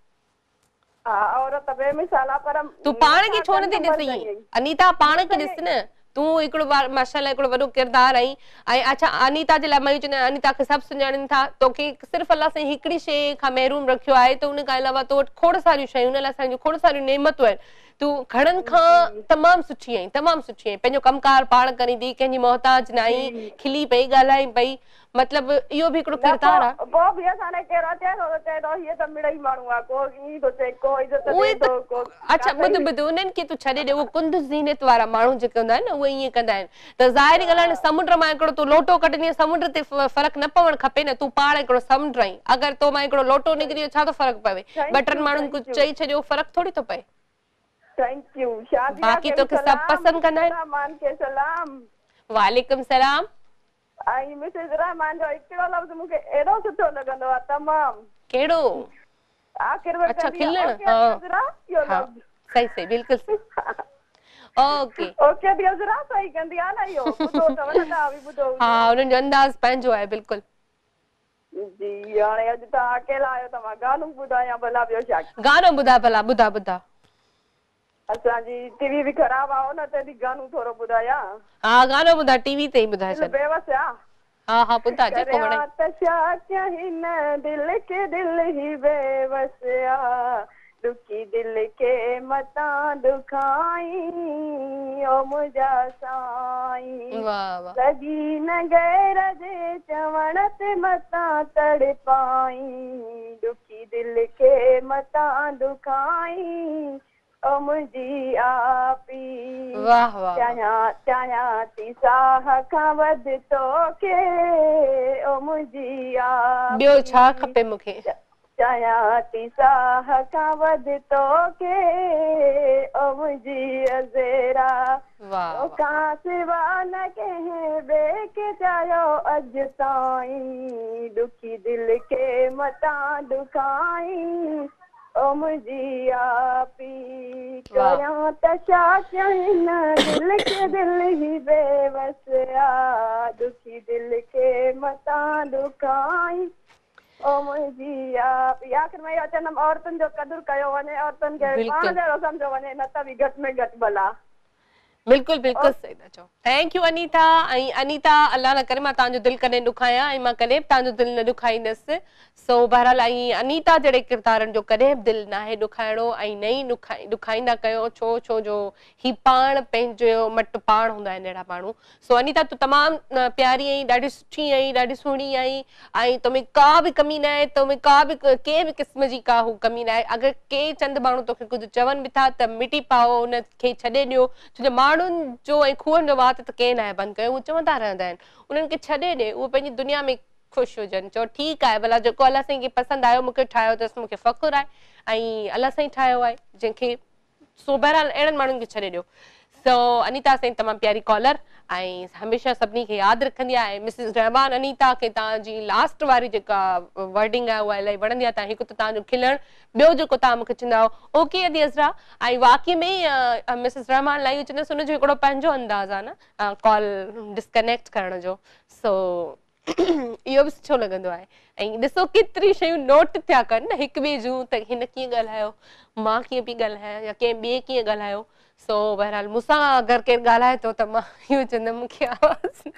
हा औरत बेमिसाल आहे पर तूं पाण खे छो नथी ॾिसी अनीता पाण खे ॾिस न तूं हिकिड़ो माशाल्लाह हिकिड़ो वॾो किरदारु आई ऐं अच्छा अनीता जे लाइ मां चवंदा अनीता खे सभु सुञाणनि था तोखे सिर्फ़ु अलाह साईं हिकिड़ी शइ खां महिरूम रखियो आहे त उन खां अलावा तो वटि खोड़ सारियूं शयूं उन लाइ असांजूं खोड़ सारियूं नेमतूं आहिनि तूं घणनि खां तमामु सुठी आहीं पंहिंजो कमकार पाण करी थी कंहिंजी मोहताज न आई खिली पई ॻाल्हाई पई मतलब इहो बि हिकिड़ो किरदारु आहे पोइ बि असांखे कहिड़ो चए थो हीअ त मिड़ई माण्हू आहे को ईअं थो चए को इज़त ॾे थो को अच्छा ॿुध उन्हनि खे तूं छॾे ॾे उहो कुंद ज़ीनत वारा माण्हू जेके हूंदा आहिनि न उहे ईअं कंदा आहिनि त ज़ाहिरी ॻाल्हि आहे समुंड मां हिकिड़ो तूं लोटो कढंदी समुंड ते फ़र्क़ु न पवणु खपे न तूं पाण हिकिड़ो समुंड आहीं अगरि तो मां हिकिड़ो लोटो निकिरी वियो छा थो फ़र्क़ु पवे ॿ टनि माण्हुनि कुझु चई छॾियो फ़र्क़ु थोरी थो पए थैंक यू बाक़ी तोखे सभु पसंदि कंदा आहिनि वालेकुम सलाम आई मिसेस रहमान जो हिकिड़ो लफ़्ज़ मूंखे एॾो सुठो लॻंदो आहे तमामु कहिड़ो आख़िर में अच्छा खिलण हां सही बिल्कुलु सही ओके ओके बि अज़रा सही कंदी आहे न इहो ॿुधो अथव न तव्हां बि ॿुधो हा उन्हनि जो अंदाज़ पंहिंजो आहे बिल्कुलु जी हाणे अॼु तव्हां अकेला आहियो त मां गानो ॿुधायां भला ॿियो छा गानो ॿुधा भला ॿुधा असांजी टीवी बि ख़राब आहे न तॾहिं गानो थोरो ॿुधायां हा गानो ॿुधा टीवी ते ई ॿुधाए छॾ बेवस आहे हा ॿुधा जेको वणे त छा कहीं न दिल के दिल ही बेवस आ दुखी दिल के मता दुखाई ओ मुझा साईं लगी न गैर जे चवण ते मता तड़पाई दुखी दिल के मता दुखाई ओ मुझी आपी वाह वाह चाहियां थी साह खां वध तोखे ओ मुझी आपी ॿियो छा खपे मूंखे चाहियां थी साह खां वध तोखे ओ मुझी अज़ेरा वाह का सिवा न कंहिं ॿिए खे चाहियो अॼु ताईं दुखी दिल खे मता दुखाई ओ मुझी आपी करियां त छा कयां न दिल के दिल ही बेवस आ दुखी दिल के मता दुखाई ओ मुझी आपी आख़िर में इहो चवंदमि औरतुनि जो क़दुरु कयो वञे औरतुनि खे पाण जहिड़ो सम्झो वञे न त बि घटि में घटि भला बिल्कुल बिल्कुल सही था चो। Thank you Anita. अनीता अल्लाह न करे मां तांजो दिल कने दुखाया ऐं मां कने तांजो दिल न दुखाईंदस। सो बहरहाल अनीता जड़े किरदारन जो कने दिल ना है दुखाइणो ऐं नहीं दुखाईंदा कयो छो जो ही पाण पंहिंजो मट पाण हूंदा आहिनि अहिड़ा माण्हू। सो अनीता तू तमाम प्यारी आई, ॾाढी सुठी आई, ॾाढी सुहिणी आई ऐं तोमें का भी कमी न आहे, तोमें का भी के भी किस्म जी का हू कमी न आहे। अगर के चंद माण्हू तोखे कुछ चवन भी था त मिटी पाओ उन खे छॾे ॾियो, छो जो माण्हुनि जो ऐं खूहनि जो वात त के न आहे बंदि कयो, उहे चवंदा रहंदा आहिनि, उन्हनि खे छॾे ॾे, उहे पंहिंजी दुनिया में ख़ुशि हुजनि। चओ ठीकु आहे भला जेको अलाह साईं खे पसंदि आयो मूंखे ठाहियो अथसि, मूंखे फ़ख़ुरु आहे ऐं अलाह साईं ठाहियो आहे जंहिंखे। सो बहरहाल अहिड़नि माण्हुनि खे छॾे ॾियो। सो अनीता साईं तमामु प्यारी कॉलर ऐं हमेशह सभिनी खे यादि रखंदी आहे। मिसिस रहमान अनीता खे तव्हांजी लास्ट वारी जेका वर्डिंग आहे उहा इलाही वणंदी आहे। तव्हां हिकु त तव्हांजो खिलण, ॿियो जेको तव्हां मूंखे चवंदा आहियो ओके अदी अज़रा, ऐं वाक़ई में मिसिस रहमान लाइ चवंदसि हुनजो हिकिड़ो पंहिंजो अंदाज़ आहे न कॉल डिस्कनेक्ट करण जो। सो इहो बि सुठो लॻंदो आहे। ऐं ॾिसो केतिरी शयूं नोट थिया कनि न हिक ॿिए जूं, त हिन कीअं ॻाल्हायो, मां कीअं पई ॻाल्हायां या कंहिं ॿिए कीअं ॻाल्हायो। सो बहरहाल मूंसां अगरि केरु ॻाल्हाए थो त मां इहो चवंदमि मूंखे आवाज़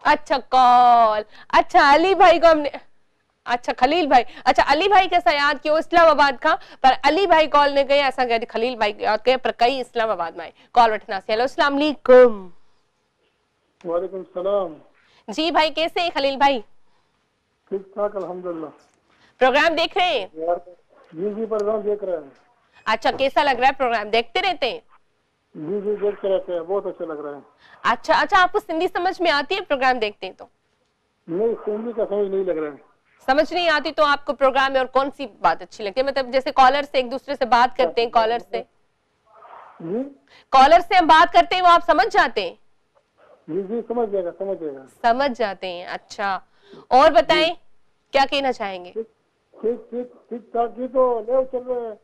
अच्छा कॉल, अच्छा अली भाई को हमने, अच्छा खलील भाई, अच्छा अली भाई खे असां यादि कयो इस्लामाबाद खां, पर अली भाई कॉल न कई, असांखे अॼु खलील भाई यादि कयो पर कई इस्लामाबाद में। कॉल वठंदासीं। हेलो अस्सलाम वालेकुम। वालेकुम सलाम। जी भाई कैसे हैं खलील भाई? ठीक ठाक अल्हम्दुलिल्लाह। प्रोग्राम देख रहे हैं? जी प्रोग्राम देख रहे हैं। अच्छा कैसा लग रहा है प्रोग्राम, देखते रहते हैं? जी देखते रहते हैं, बहुत अच्छा लग रहा है। अच्छा अच्छा, आपको सिंधी समझ में आती है प्रोग्राम देखते हैं तो? नहीं सिंधी का समझ नहीं लग रहा है। समझ नहीं आती तो आपको प्रोग्राम में और कौन सी बात अच्छी लगती है? मतलब जैसे कॉलर से एक दूसरे से बात करते हैं, कॉलर से हम बात करते हैं वो आप समझ जाते हैं? जी समझ जाएगा समझ जाते हैं। अच्छा और बताएं क्या कहना चाहेंगे? ठीक ठाक। ये तो ले चल रहे हैं,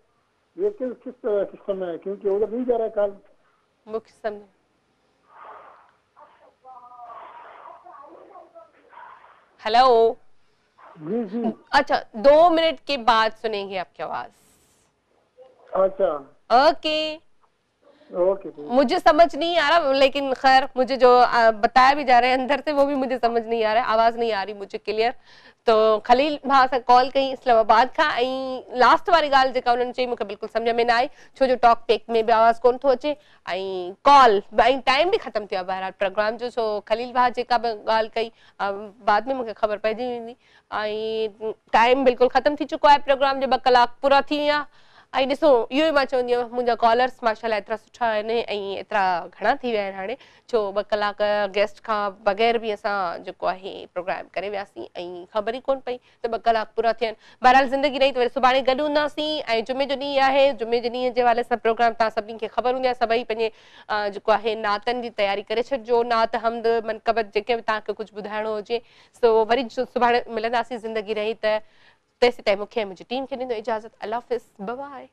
ये किस सिस्टम में है क्योंकि उधर नहीं जा रहा है कॉल मुख्य सिस्टम में। हेलो जी अच्छा 2 मिनट के बाद सुनेंगे आपकी आवाज। अच्छा ओके ओके। मुझे समझ नहीं आ रहा लेकिन खैर मुझे जो बताया भी जा रहा है अंदर से वो भी मुझे समझ नहीं आ रहा है, आवाज नहीं आ रही मुझे क्लियर। तो खलील भाउ सां कॉल कई इस्लामाबाद खां ऐं लास्ट वारी ॻाल्हि जेका उन्हनि चई मूंखे बिल्कुलु सम्झ में न आई, छो जो टॉक पेक में बि आवाज़ कोन थो अचे ऐं कॉल ऐं टाइम बि ख़तमु थियो आहे बहरहाल प्रोग्राम जो। सो खलील भाउ जेका बि ॻाल्हि कई बाद में मूंखे ख़बर पइजी वेंदी ऐं टाइम बिल्कुलु ख़तमु थी चुको आहे प्रोग्राम जो, 2 कलाक पूरा थी विया। ऐं ॾिसो इहो ई मां चवंदी आहियां मुंहिंजा कॉलर्स माशाल्लाह एतिरा सुठा आहिनि ऐं एतिरा घणा थी विया आहिनि हाणे, छो 2 कलाक गेस्ट खां बग़ैर बि असां जेको आहे प्रोग्राम करे वियासीं ऐं ख़बर ई कोन पई त 2 कलाक पूरा थियनि। बहरहाल ज़िंदगी रही त वरी सुभाणे गॾु हूंदासीं ऐं जुमे जो ॾींहुं आहे, जुमे जे ॾींहं जे हवाले सां प्रोग्राम तव्हां सभिनी खे ख़बर हूंदी आहे। सभई पंहिंजे जेको आहे नातनि जी तयारी करे छॾिजो, नात हमद मनक़बत जेके बि तव्हांखे कुझु ॿुधाइणो हुजे। सो वरी सुभाणे मिलंदासीं ज़िंदगी रही त तेसि ताईं मूंखे मुंहिंजी टीम खे ॾींदो इजाज़त। अल्लाह हाफ़िज़, बाय बाय।